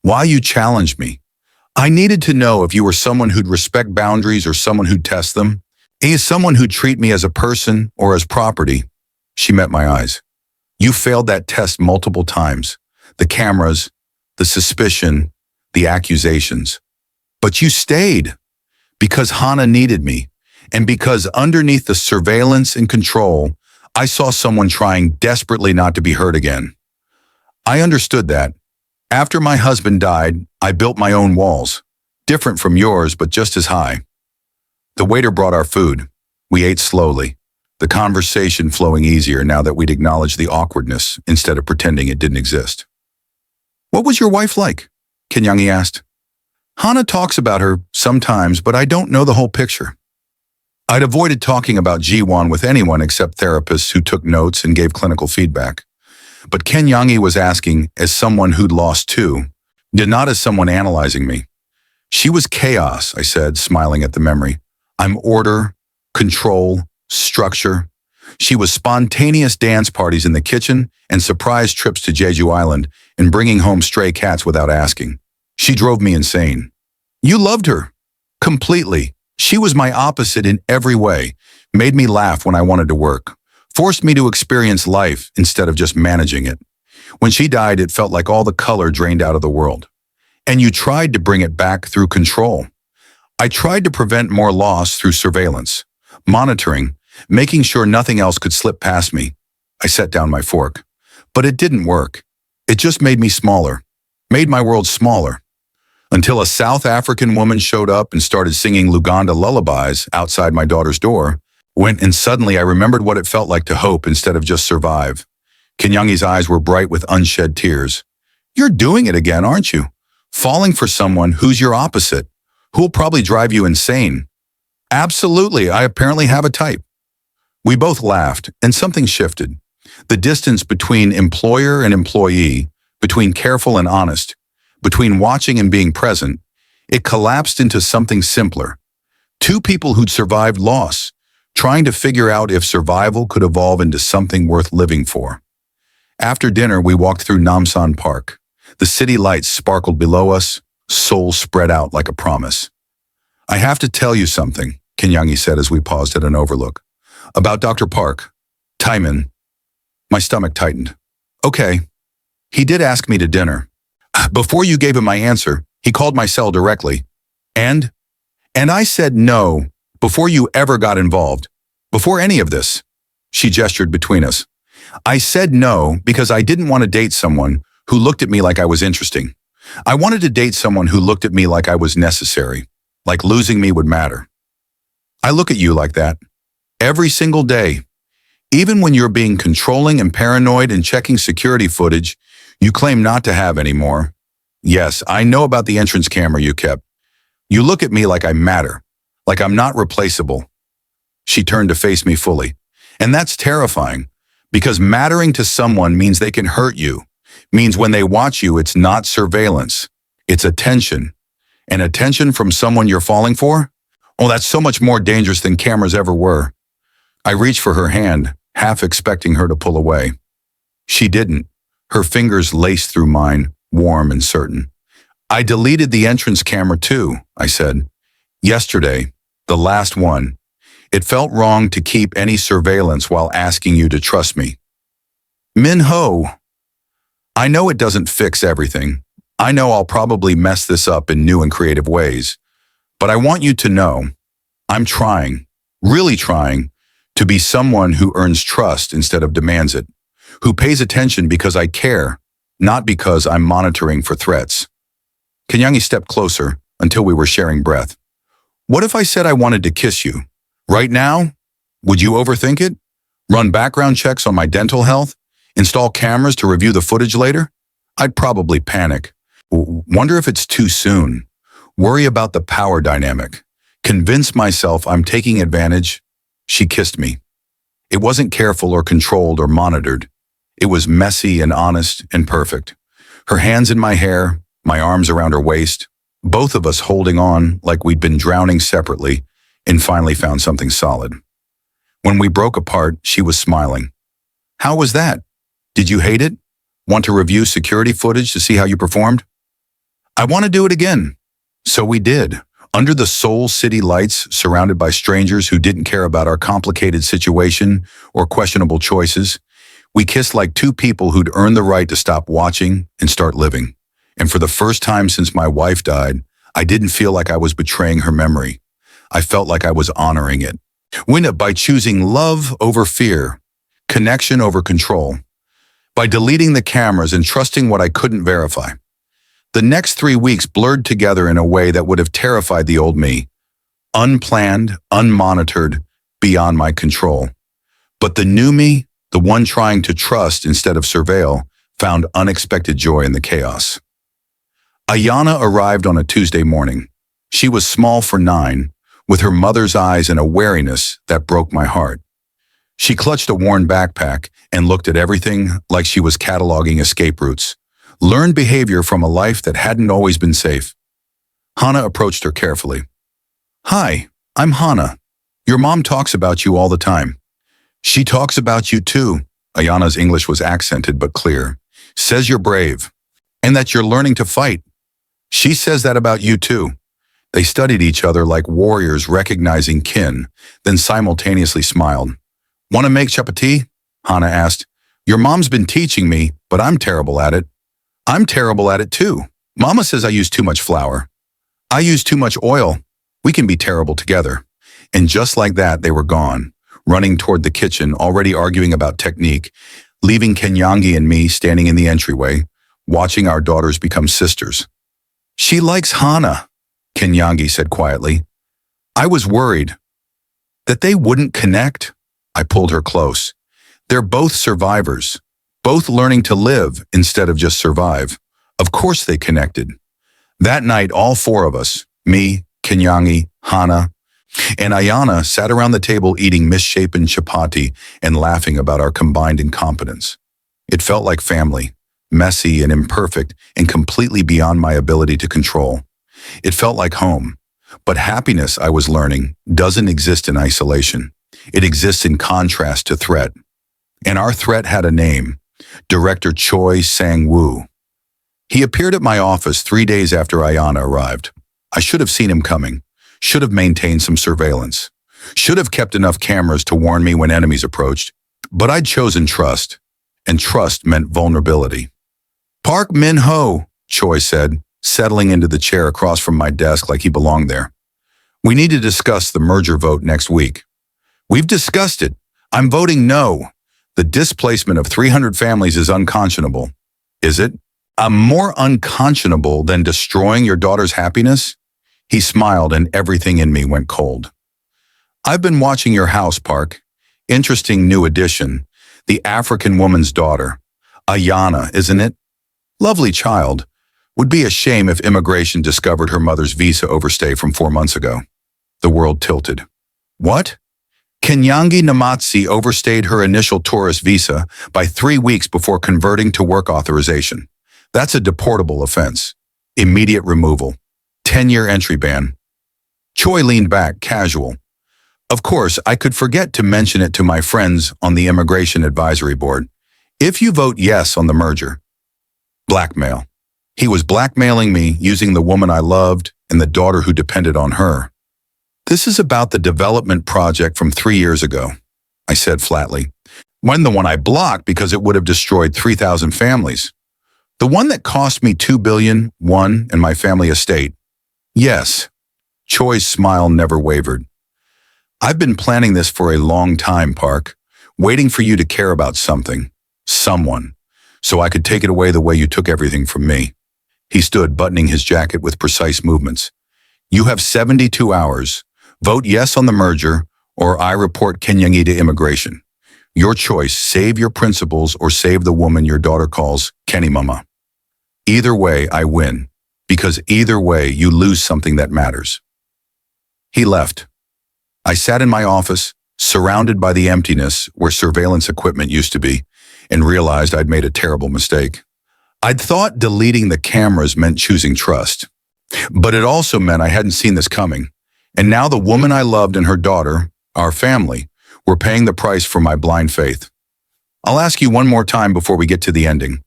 Why you challenged me. I needed to know if you were someone who'd respect boundaries or someone who'd test them. Is someone who'd treat me as a person or as property. She met my eyes. You failed that test multiple times. The cameras, the suspicion, the accusations. But you stayed. Because Hana needed me. And because underneath the surveillance and control, I saw someone trying desperately not to be hurt again. I understood that. After my husband died, I built my own walls. Different from yours, but just as high. The waiter brought our food. We ate slowly, the conversation flowing easier now that we'd acknowledged the awkwardness instead of pretending it didn't exist. What was your wife like? Kenyangi asked. Hana talks about her sometimes, but I don't know the whole picture. I'd avoided talking about G1 with anyone except therapists who took notes and gave clinical feedback. But Kenyangi was asking as someone who'd lost too, not as someone analyzing me. She was chaos, I said, smiling at the memory. I'm order, control, structure. She was spontaneous dance parties in the kitchen and surprise trips to Jeju Island and bringing home stray cats without asking. She drove me insane. You loved her. Completely. She was my opposite in every way, made me laugh when I wanted to work, forced me to experience life instead of just managing it. When she died, it felt like all the color drained out of the world. And you tried to bring it back through control. I tried to prevent more loss through surveillance, monitoring, making sure nothing else could slip past me. I set down my fork. But it didn't work. It just made me smaller, made my world smaller. Until a South African woman showed up and started singing Luganda lullabies outside my daughter's door, and suddenly I remembered what it felt like to hope instead of just survive. Kenyangi's eyes were bright with unshed tears. You're doing it again, aren't you? Falling for someone who's your opposite, who'll probably drive you insane. Absolutely, I apparently have a type. We both laughed, and something shifted. The distance between employer and employee, between careful and honest, between watching and being present, it collapsed into something simpler. Two people who'd survived loss, trying to figure out if survival could evolve into something worth living for. After dinner, we walked through Namsan Park. The city lights sparkled below us, souls spread out like a promise. I have to tell you something, Kenyangi said as we paused at an overlook. About Dr. Park. Timon. My stomach tightened. Okay. He did ask me to dinner. Before you gave him my answer, he called my cell directly. And I said no before you ever got involved. Before any of this. She gestured between us. I said no because I didn't want to date someone who looked at me like I was interesting. I wanted to date someone who looked at me like I was necessary, like losing me would matter. I look at you like that. Every single day. Even when you're being controlling and paranoid and checking security footage you claim not to have anymore. Yes, I know about the entrance camera you kept. You look at me like I matter, like I'm not replaceable. She turned to face me fully. And that's terrifying, because mattering to someone means they can hurt you, means when they watch you, it's not surveillance, it's attention. And attention from someone you're falling for? Oh, that's so much more dangerous than cameras ever were. I reached for her hand, half expecting her to pull away. She didn't. Her fingers laced through mine, warm and certain. I deleted the entrance camera too, I said. Yesterday, the last one. It felt wrong to keep any surveillance while asking you to trust me. Min-ho, I know it doesn't fix everything. I know I'll probably mess this up in new and creative ways. But I want you to know, I'm trying, really trying, to be someone who earns trust instead of demands it, who pays attention because I care, not because I'm monitoring for threats. Kenyangi stepped closer until we were sharing breath. What if I said I wanted to kiss you? Right now? Would you overthink it? Run background checks on my dental health? Install cameras to review the footage later? I'd probably panic. Wonder if it's too soon. Worry about the power dynamic. Convince myself I'm taking advantage. She kissed me. It wasn't careful or controlled or monitored. It was messy and honest and perfect. Her hands in my hair, my arms around her waist, both of us holding on like we'd been drowning separately and finally found something solid. When we broke apart, she was smiling. How was that? Did you hate it? Want to review security footage to see how you performed? I want to do it again. So we did. Under the Seoul city lights, surrounded by strangers who didn't care about our complicated situation or questionable choices, we kissed like two people who'd earned the right to stop watching and start living. And for the first time since my wife died, I didn't feel like I was betraying her memory. I felt like I was honoring it. Win it by choosing love over fear, connection over control, by deleting the cameras and trusting what I couldn't verify. The next 3 weeks blurred together in a way that would have terrified the old me. Unplanned, unmonitored, beyond my control. But the new me, the one trying to trust instead of surveil, found unexpected joy in the chaos. Ayana arrived on a Tuesday morning. She was small for 9, with her mother's eyes and a wariness that broke my heart. She clutched a worn backpack and looked at everything like she was cataloging escape routes. Learned behavior from a life that hadn't always been safe. Hana approached her carefully. Hi, I'm Hana. Your mom talks about you all the time. She talks about you too. Ayana's English was accented but clear. Says you're brave and that you're learning to fight. She says that about you too. They studied each other like warriors recognizing kin, then simultaneously smiled. Want to make chapati? Hana asked. Your mom's been teaching me, but I'm terrible at it. I'm terrible at it too. Mama says I use too much flour. I use too much oil. We can be terrible together. And just like that, they were gone, running toward the kitchen, already arguing about technique, leaving Kenyangi and me standing in the entryway, watching our daughters become sisters. She likes Hana, Kenyangi said quietly. I was worried that they wouldn't connect. I pulled her close. They're both survivors. Both learning to live instead of just survive. Of course they connected. That night, all 4 of us, me, Kenyangi, Hana, and Ayana sat around the table eating misshapen chapati and laughing about our combined incompetence. It felt like family, messy and imperfect and completely beyond my ability to control. It felt like home. But happiness, I was learning, doesn't exist in isolation. It exists in contrast to threat. And our threat had a name. Director Choi Sang-woo. He appeared at my office 3 days after Ayana arrived. I should have seen him coming, should have maintained some surveillance, should have kept enough cameras to warn me when enemies approached, but I'd chosen trust, and trust meant vulnerability. Park Min-ho, Choi said, settling into the chair across from my desk like he belonged there. We need to discuss the merger vote next week. We've discussed it. I'm voting no. The displacement of 300 families is unconscionable. Is it? More unconscionable than destroying your daughter's happiness? He smiled and everything in me went cold. I've been watching your house, Park. Interesting new addition. The African woman's daughter. Ayana, isn't it? Lovely child. Would be a shame if immigration discovered her mother's visa overstay from 4 months ago. The world tilted. What? Kenyangi Namatsi overstayed her initial tourist visa by 3 weeks before converting to work authorization. That's a deportable offense. Immediate removal. 10-year entry ban. Choi leaned back, casual. Of course, I could forget to mention it to my friends on the Immigration Advisory Board. If you vote yes on the merger. Blackmail. He was blackmailing me using the woman I loved and the daughter who depended on her. This is about the development project from 3 years ago, I said flatly. When the one I blocked because it would have destroyed 3,000 families. The one that cost me $2 billion, won, and my family estate. Yes. Choi's smile never wavered. I've been planning this for a long time, Park, waiting for you to care about something, someone, so I could take it away the way you took everything from me. He stood, buttoning his jacket with precise movements. You have 72 hours. Vote yes on the merger, or I report Kenyang to immigration. Your choice, save your principles or save the woman your daughter calls Kenny Mama. Either way, I win, because either way, you lose something that matters. He left. I sat in my office, surrounded by the emptiness where surveillance equipment used to be, and realized I'd made a terrible mistake. I'd thought deleting the cameras meant choosing trust, but it also meant I hadn't seen this coming. And now the woman I loved and her daughter, our family, were paying the price for my blind faith. I'll ask you one more time before we get to the ending.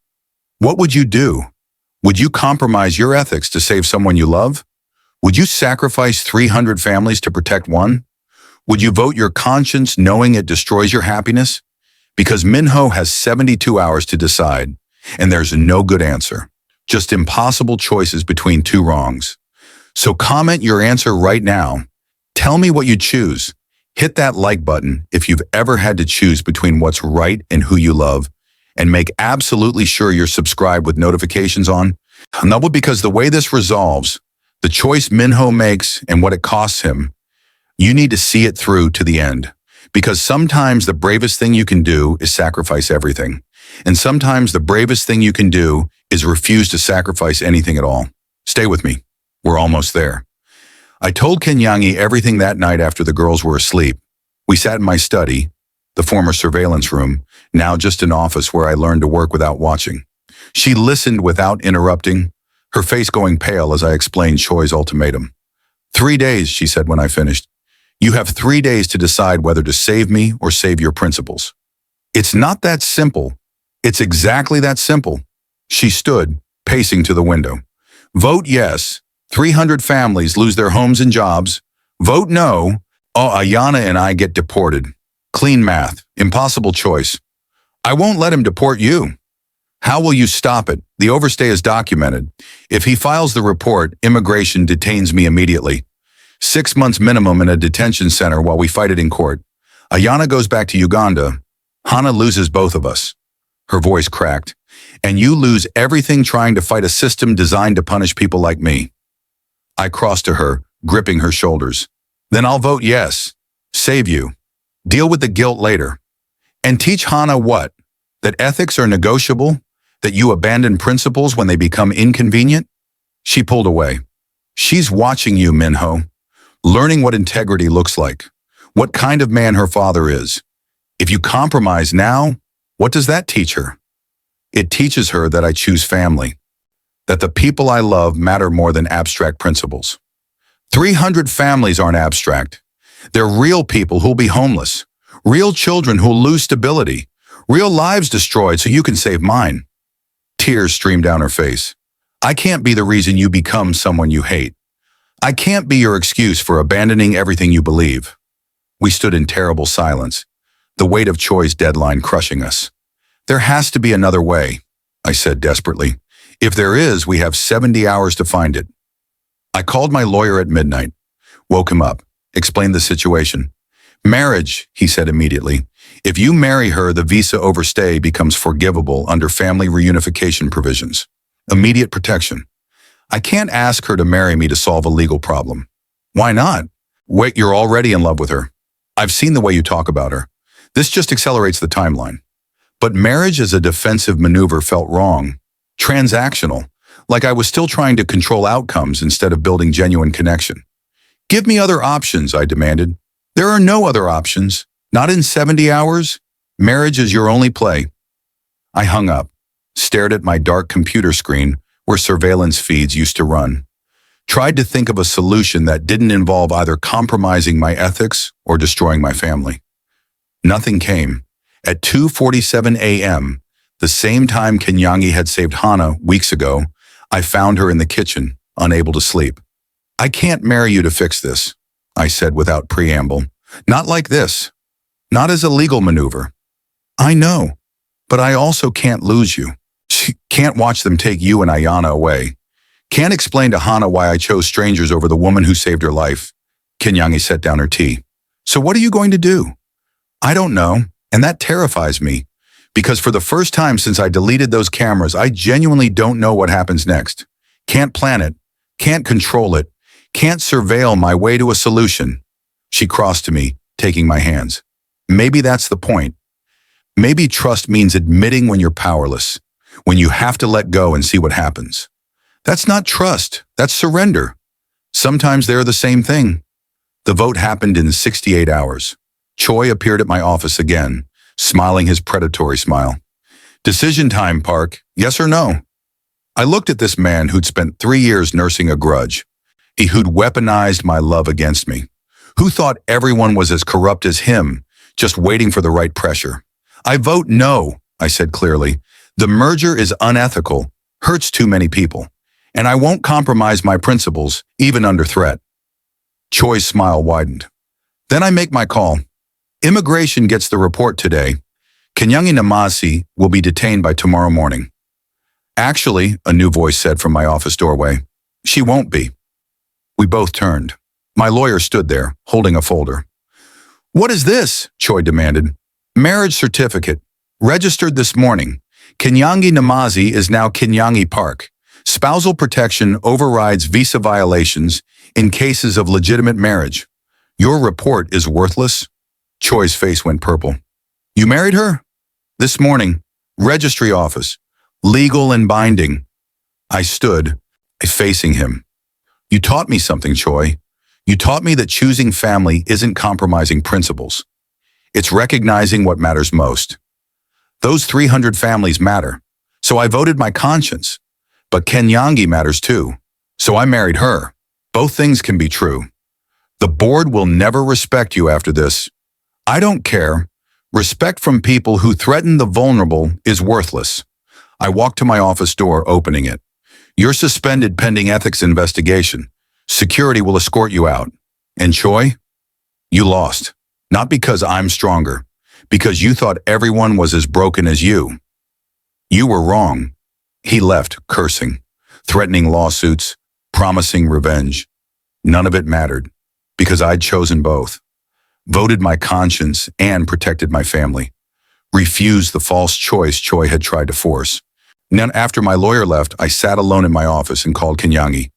What would you do? Would you compromise your ethics to save someone you love? Would you sacrifice 300 families to protect one? Would you vote your conscience knowing it destroys your happiness? Because Minho has 72 hours to decide, and there's no good answer. Just impossible choices between two wrongs. So comment your answer right now. Tell me what you choose. Hit that like button if you've ever had to choose between what's right and who you love, and make absolutely sure you're subscribed with notifications on. Ambw, because the way this resolves, the choice Minho makes and what it costs him, you need to see it through to the end. Because sometimes the bravest thing you can do is sacrifice everything. And sometimes the bravest thing you can do is refuse to sacrifice anything at all. Stay with me. We're almost there. I told Kenyang everything that night after the girls were asleep. We sat in my study, the former surveillance room, now just an office where I learned to work without watching. She listened without interrupting, her face going pale as I explained Choi's ultimatum. 3 days, she said when I finished. You have 3 days to decide whether to save me or save your principles. It's not that simple. It's exactly that simple. She stood, pacing to the window. Vote yes. 300 families lose their homes and jobs. Vote no. Oh, Ayana and I get deported. Clean math. Impossible choice. I won't let him deport you. How will you stop it? The overstay is documented. If he files the report, immigration detains me immediately. 6 months minimum in a detention center while we fight it in court. Ayana goes back to Uganda. Hana loses both of us. Her voice cracked. And you lose everything trying to fight a system designed to punish people like me. I crossed to her, gripping her shoulders. Then I'll vote yes. Save you. Deal with the guilt later. And teach Hana what? That ethics are negotiable? That you abandon principles when they become inconvenient? She pulled away. She's watching you, Minho. Learning what integrity looks like. What kind of man her father is. If you compromise now, what does that teach her? It teaches her that I choose family. That the people I love matter more than abstract principles. 300 families aren't abstract. They're real people who'll be homeless. Real children who'll lose stability. Real lives destroyed so you can save mine. Tears streamed down her face. I can't be the reason you become someone you hate. I can't be your excuse for abandoning everything you believe. We stood in terrible silence, the weight of Choi's deadline crushing us. There has to be another way, I said desperately. If there is, we have 70 hours to find it. I called my lawyer at midnight, woke him up, explained the situation. Marriage, he said immediately. If you marry her, the visa overstay becomes forgivable under family reunification provisions. Immediate protection. I can't ask her to marry me to solve a legal problem. Why not? Wait, you're already in love with her. I've seen the way you talk about her. This just accelerates the timeline. But marriage as a defensive maneuver felt wrong. Transactional. Like I was still trying to control outcomes instead of building genuine connection. Give me other options, I demanded. There are no other options. Not in 70 hours. Marriage is your only play. I hung up, stared at my dark computer screen where surveillance feeds used to run. Tried to think of a solution that didn't involve either compromising my ethics or destroying my family. Nothing came. At 2:47 a.m., the same time Kenyangi had saved Hana weeks ago, I found her in the kitchen, unable to sleep. "I can't marry you to fix this," I said without preamble. "Not like this. Not as a legal maneuver. I know, but I also can't lose you. Can't watch them take you and Ayana away. Can't explain to Hana why I chose strangers over the woman who saved her life." Kenyangi set down her tea. "So what are you going to do?" "I don't know, and that terrifies me, because for the first time since I deleted those cameras, I genuinely don't know what happens next. Can't plan it, can't control it, can't surveil my way to a solution." She crossed to me, taking my hands. "Maybe that's the point. Maybe trust means admitting when you're powerless, when you have to let go and see what happens. That's not trust, that's surrender. Sometimes they're the same thing." The vote happened in 68 hours. Choi appeared at my office again, smiling his predatory smile. "Decision time, Park. Yes or no?" I looked at this man who'd spent 3 years nursing a grudge. Who'd weaponized my love against me. Who thought everyone was as corrupt as him, just waiting for the right pressure. "I vote no," I said clearly. "The merger is unethical, hurts too many people, and I won't compromise my principles, even under threat." Choi's smile widened. "Then I make my call. Immigration gets the report today. Kenyangi Namasi will be detained by tomorrow morning." "Actually," a new voice said from my office doorway, "she won't be." We both turned. My lawyer stood there, holding a folder. "What is this?" Choi demanded. "Marriage certificate. Registered this morning. Kenyangi Namazi is now Kenyangi Park. Spousal protection overrides visa violations in cases of legitimate marriage. Your report is worthless." Choi's face went purple. "You married her?" "This morning. Registry office. Legal and binding." I stood, facing him. "You taught me something, Choi. You taught me that choosing family isn't compromising principles. It's recognizing what matters most. Those 300 families matter, so I voted my conscience. But Kenyangi matters too, so I married her. Both things can be true. The board will never respect you after this. I don't care. Respect from people who threaten the vulnerable is worthless." I walked to my office door, opening it. "You're suspended pending ethics investigation. Security will escort you out. And Choi, you lost. Not because I'm stronger, because you thought everyone was as broken as you. You were wrong." He left, cursing, threatening lawsuits, promising revenge. None of it mattered, because I'd chosen both. Voted my conscience and protected my family. Refused the false choice Choi had tried to force. Then after my lawyer left, I sat alone in my office and called Kenyangi.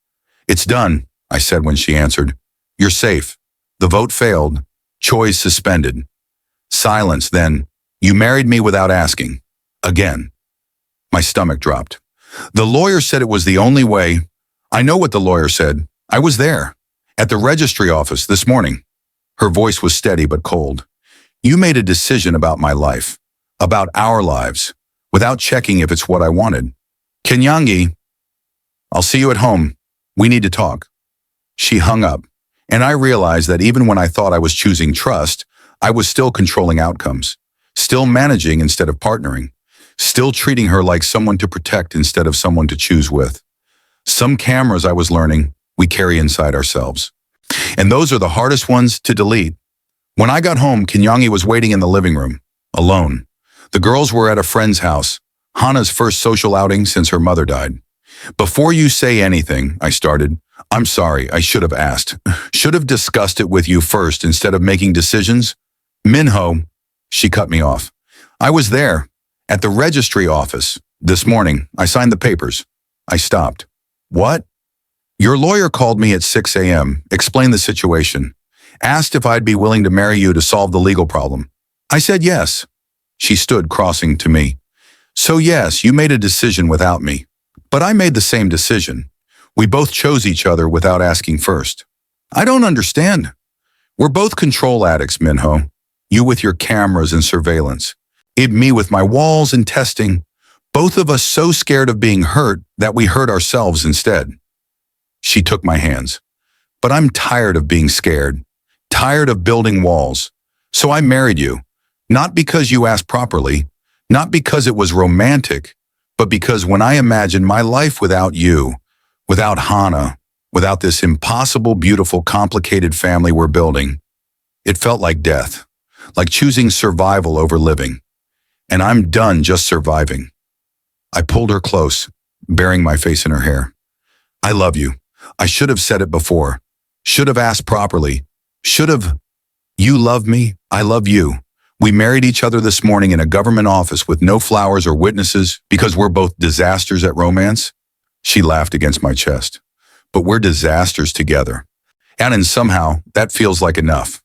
"It's done," I said when she answered. "You're safe. The vote failed. Choi's suspended." Silence, then, "You married me without asking." Again. My stomach dropped. "The lawyer said it was the only way." "I know what the lawyer said. I was there. At the registry office this morning." Her voice was steady but cold. "You made a decision about my life, about our lives, without checking if it's what I wanted. Kenyangi, I'll see you at home. We need to talk." She hung up, and I realized that even when I thought I was choosing trust, I was still controlling outcomes, still managing instead of partnering, still treating her like someone to protect instead of someone to choose with. Some cameras, I was learning, we carry inside ourselves. And those are the hardest ones to delete. When I got home, Kenyangi was waiting in the living room, alone. The girls were at a friend's house, Hana's first social outing since her mother died. "Before you say anything," I started. "I'm sorry, I should have asked. Should have discussed it with you first instead of making decisions." "Minho," she cut me off. "I was there, at the registry office, this morning. I signed the papers." I stopped. "What?" "Your lawyer called me at 6 a.m., explained the situation, asked if I'd be willing to marry you to solve the legal problem. I said yes." She stood crossing to me. "So yes, you made a decision without me. But I made the same decision. We both chose each other without asking first." "I don't understand." "We're both control addicts, Minho. You with your cameras and surveillance. Me with my walls and testing. Both of us so scared of being hurt that we hurt ourselves instead." She took my hands. But I'm tired of being scared, tired of building walls. So I married you, not because you asked properly, not because it was romantic, but because when I imagined my life without you, without Hannah, without this impossible, beautiful, complicated family we're building, it felt like death, like choosing survival over living. And I'm done just surviving. I pulled her close, burying my face in her hair. I love you. I should have said it before. Should have asked properly. Should have. You love me. I love you. We married each other this morning in a government office with no flowers or witnesses because we're both disasters at romance. She laughed against my chest. But we're disasters together. And somehow, that feels like enough.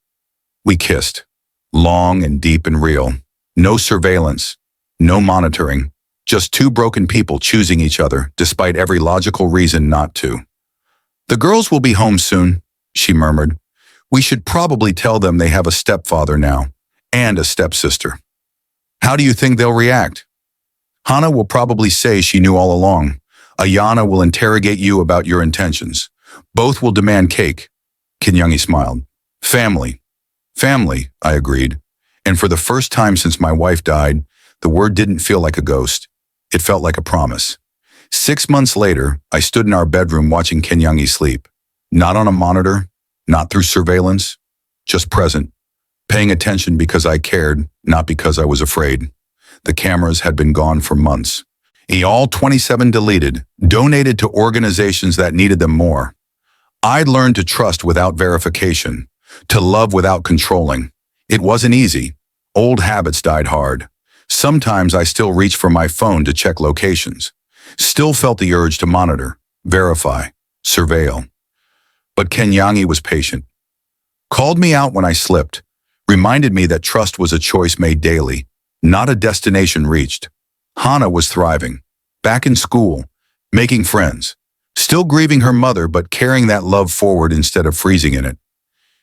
We kissed. Long and deep and real. No surveillance. No monitoring. Just two broken people choosing each other, despite every logical reason not to. The girls will be home soon, she murmured. We should probably tell them they have a stepfather now, and a stepsister. How do you think they'll react? Hannah will probably say she knew all along. Ayana will interrogate you about your intentions. Both will demand cake. Kenyangi smiled. Family. Family, I agreed. And for the first time since my wife died, the word didn't feel like a ghost. It felt like a promise. 6 months later, I stood in our bedroom watching Kenyangi sleep. Not on a monitor, not through surveillance, just present. Paying attention because I cared, not because I was afraid. The cameras had been gone for months. All 27 deleted, donated to organizations that needed them more. I'd learned to trust without verification, to love without controlling. It wasn't easy. Old habits died hard. Sometimes I still reached for my phone to check locations. Still felt the urge to monitor, verify, surveil. But Kenyangi was patient. Called me out when I slipped. Reminded me that trust was a choice made daily, not a destination reached. Hannah was thriving. Back in school. Making friends. Still grieving her mother but carrying that love forward instead of freezing in it.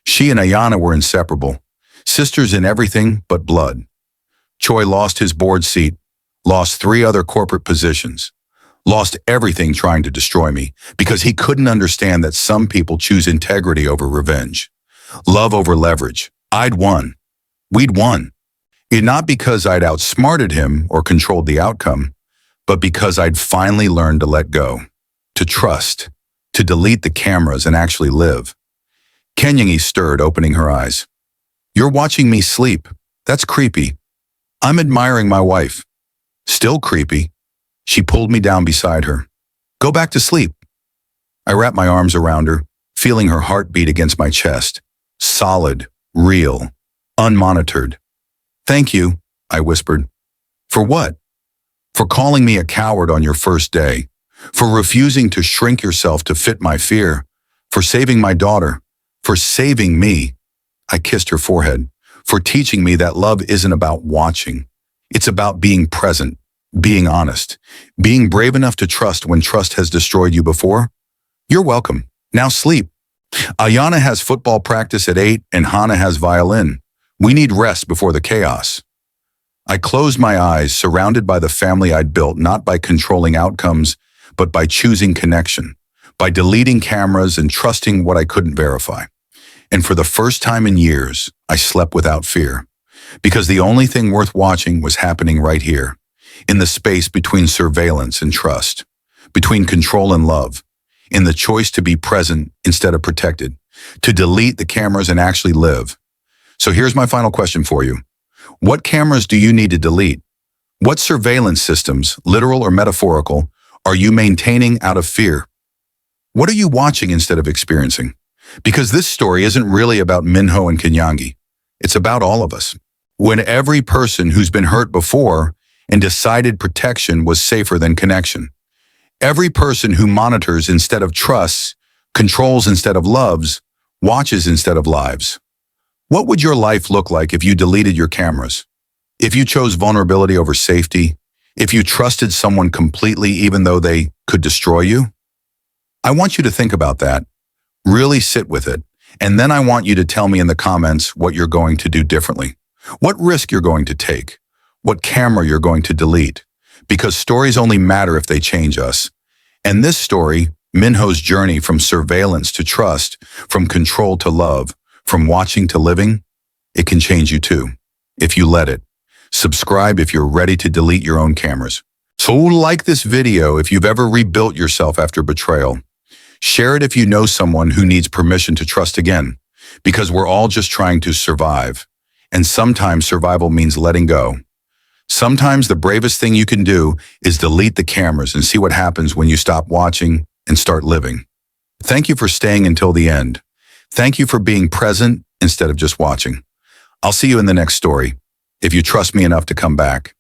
She and Ayana were inseparable. Sisters in everything but blood. Choi lost his board seat, lost 3 other corporate positions, lost everything trying to destroy me because he couldn't understand that some people choose integrity over revenge, love over leverage. I'd won. We'd won. It not because I'd outsmarted him or controlled the outcome, but because I'd finally learned to let go, to trust, to delete the cameras and actually live. Kenyangi stirred, opening her eyes. You're watching me sleep. That's creepy. I'm admiring my wife. Still creepy. She pulled me down beside her. Go back to sleep. I wrapped my arms around her, feeling her heartbeat against my chest. Solid, real, unmonitored. Thank you, I whispered. For what? For calling me a coward on your first day. For refusing to shrink yourself to fit my fear. For saving my daughter. For saving me. I kissed her forehead. For teaching me that love isn't about watching. It's about being present, being honest, being brave enough to trust when trust has destroyed you before. You're welcome. Now sleep. Ayana has football practice at 8 and Hannah has violin. We need rest before the chaos. I closed my eyes, surrounded by the family I'd built, not by controlling outcomes, but by choosing connection, by deleting cameras and trusting what I couldn't verify. And for the first time in years, I slept without fear, because the only thing worth watching was happening right here, in the space between surveillance and trust, between control and love, in the choice to be present instead of protected, to delete the cameras and actually live. So here's my final question for you. What cameras do you need to delete? What surveillance systems, literal or metaphorical, are you maintaining out of fear? What are you watching instead of experiencing? Because this story isn't really about Minho and Kenyangi. It's about all of us. When every person who's been hurt before and decided protection was safer than connection. Every person who monitors instead of trusts, controls instead of loves, watches instead of lives. What would your life look like if you deleted your cameras? If you chose vulnerability over safety? If you trusted someone completely even though they could destroy you? I want you to think about that. Really sit with it. And then I want you to tell me in the comments what you're going to do differently. What risk you're going to take. What camera you're going to delete. Because stories only matter if they change us. And this story, Minho's journey from surveillance to trust, from control to love, from watching to living, it can change you too, if you let it. Subscribe if you're ready to delete your own cameras. So like this video if you've ever rebuilt yourself after betrayal. Share it if you know someone who needs permission to trust again, because we're all just trying to survive. And sometimes survival means letting go. Sometimes the bravest thing you can do is delete the cameras and see what happens when you stop watching and start living. Thank you for staying until the end. Thank you for being present instead of just watching. I'll see you in the next story, if you trust me enough to come back.